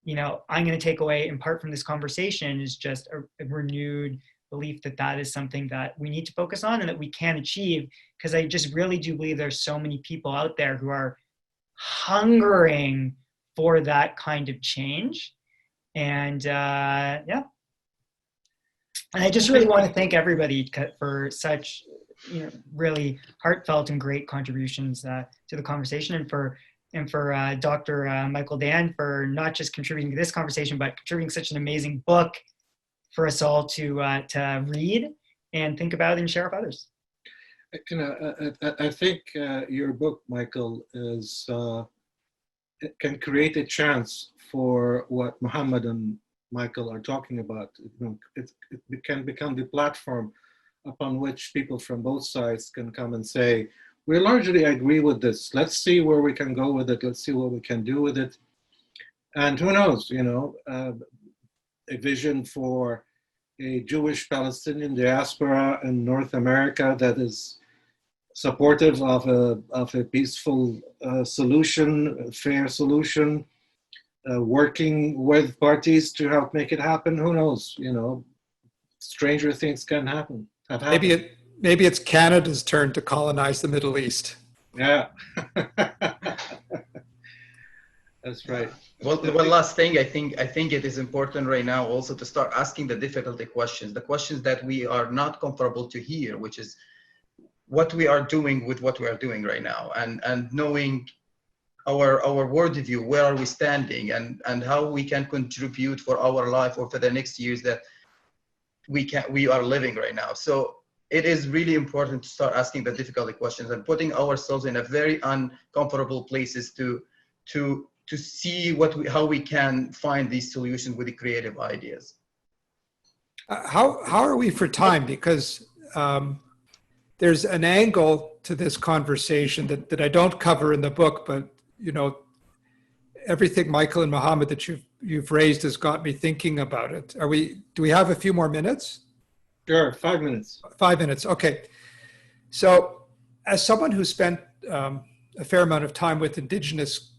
I'm going to take away in part from this conversation, is just a renewed belief that is something that we need to focus on and that we can achieve, because I just really do believe there's so many people out there who are hungering for that kind of change. And yeah. And I just really want to thank everybody for such, really heartfelt and great contributions to the conversation, and for Dr. Michael Dan for not just contributing to this conversation, but contributing such an amazing book for us all to read and think about and share with others. I think your book, Michael, can create a chance for what Mohammad and Michael are talking about. It can become the platform upon which people from both sides can come and say, we largely agree with this. Let's see where we can go with it. Let's see what we can do with it. And who knows, a vision for a Jewish Palestinian diaspora in North America that is supportive of a peaceful solution, a fair solution, working with parties to help make it happen. Who knows? Stranger things can happen. Maybe it's Canada's turn to colonize the Middle East. Yeah. That's right. Well, one last thing, I think it is important right now also to start asking the difficult questions, the questions that we are not comfortable to hear, which is what we are doing with what we are doing right now, and knowing our worldview, where are we standing, and how we can contribute for our life or for the next years that we are living right now. So it is really important to start asking the difficult questions and putting ourselves in a very uncomfortable places to see how we can find these solutions with the creative ideas. How are we for time? Because there's an angle to this conversation that I don't cover in the book, but you know, everything Michael and Mohammad that you've raised has got me thinking about it. Do we have a few more minutes? Sure, 5 minutes. 5 minutes, okay. So as someone who spent a fair amount of time with Indigenous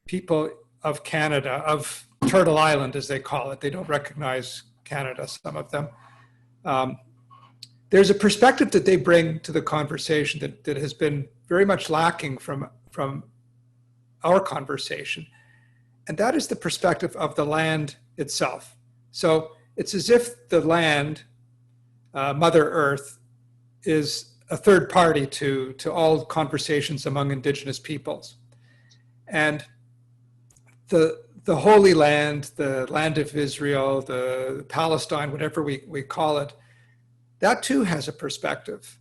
people of Canada, of Turtle Island as they call it, they don't recognize Canada, some of them. There's a perspective that they bring to the conversation that has been very much lacking from our conversation. And that is the perspective of the land itself. So it's as if the land, Mother Earth, is a third party to all conversations among Indigenous peoples. And the Holy Land, the land of Israel, the Palestine, whatever we call it, that too has a perspective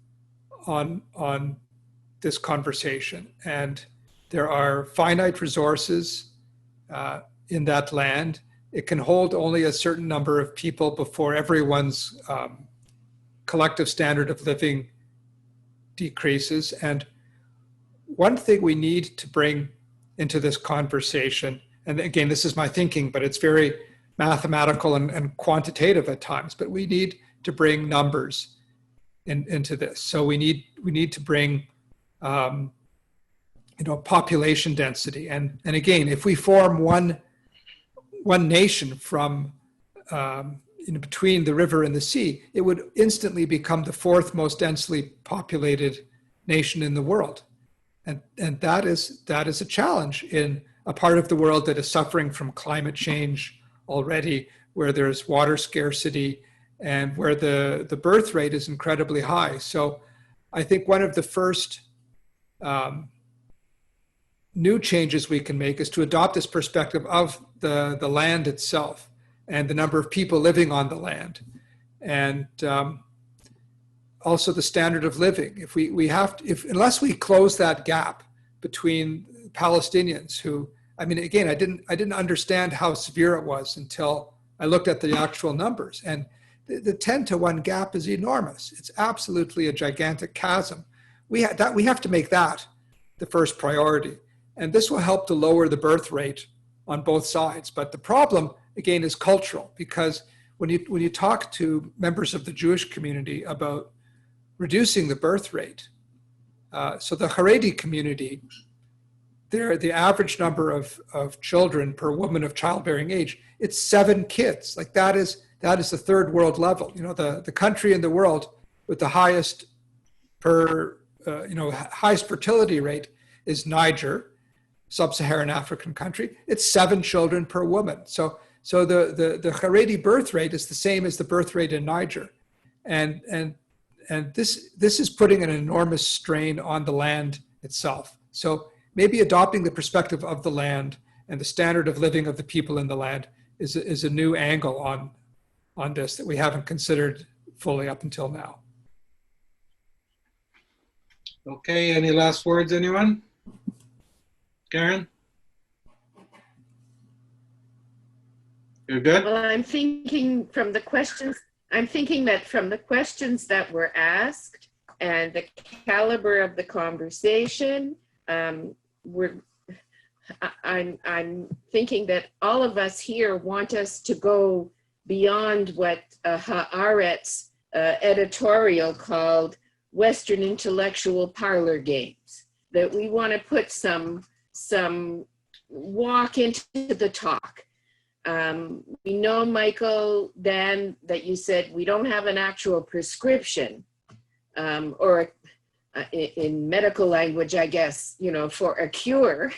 on this conversation. And there are finite resources in that land. It can hold only a certain number of people before everyone's collective standard of living decreases. And one thing we need to bring into this conversation, and again, this is my thinking, but it's very mathematical and quantitative at times, but we need to bring numbers into this. So we need to bring population density. And again, if we form one nation from between the river and the sea, it would instantly become the fourth most densely populated nation in the world. And that is a challenge in a part of the world that is suffering from climate change already, where there's water scarcity and where the birth rate is incredibly high. So I think one of the first new changes we can make is to adopt this perspective of the land itself and the number of people living on the land, and also the standard of living. Unless we close that gap between Palestinians who, I didn't understand how severe it was until I looked at the actual numbers, and the 10-to-1 gap is enormous. It's absolutely a gigantic chasm. We have to make that the first priority. And this will help to lower the birth rate on both sides. But the problem, again, is cultural, because when you talk to members of the Jewish community about reducing the birth rate, so the Haredi community, the average number of children per woman of childbearing age, it's 7 kids. Like that is the third world level. The country in the world with the highest highest fertility rate is Niger, sub-Saharan African country. It's 7 children per woman. So the Haredi birth rate is the same as the birth rate in Niger, and this is putting an enormous strain on the land itself. So maybe adopting the perspective of the land and the standard of living of the people in the land is a new angle on this that we haven't considered fully up until now. Okay, any last words, anyone? Karen? You're good? Well, I'm thinking that from the questions that were asked and the caliber of the conversation, I'm thinking that all of us here want us to go beyond what Haaretz editorial called Western intellectual parlor games, that we want to put some walk into the talk. We know, Michael, Dan, that you said we don't have an actual prescription, or in medical language, I guess, for a cure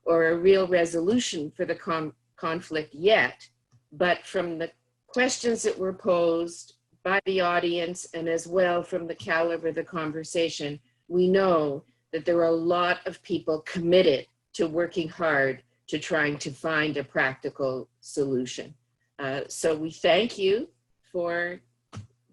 or a real resolution for the conflict yet. But from the questions that were posed by the audience, and as well from the caliber of the conversation, we know that there are a lot of people committed to working hard to trying to find a practical solution. So we thank you for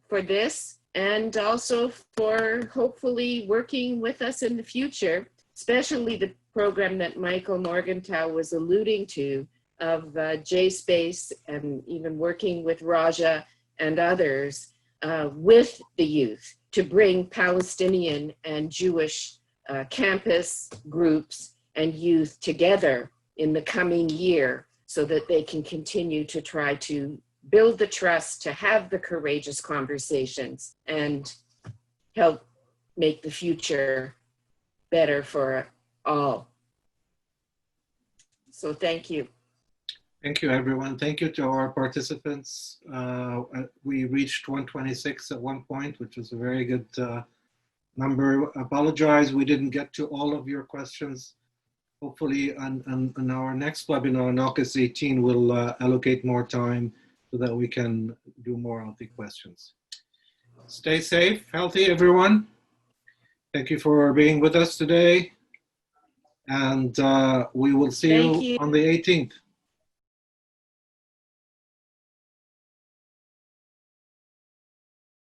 this, and also for hopefully working with us in the future, especially the program that Michael Morgenthau was alluding to of JSpace, and even working with Raja and others with the youth to bring Palestinian and Jewish campus groups and youth together in the coming year, so that they can continue to try to build the trust, to have the courageous conversations, and help make the future better for all. So thank you. Thank you, everyone. Thank you to our participants. We reached 126 at one point, which was a very good number. Apologize, we didn't get to all of your questions. Hopefully on our next webinar on August 18, we'll allocate more time so that we can do more of the questions. Stay safe, healthy, everyone. Thank you for being with us today. And we will see you on the 18th.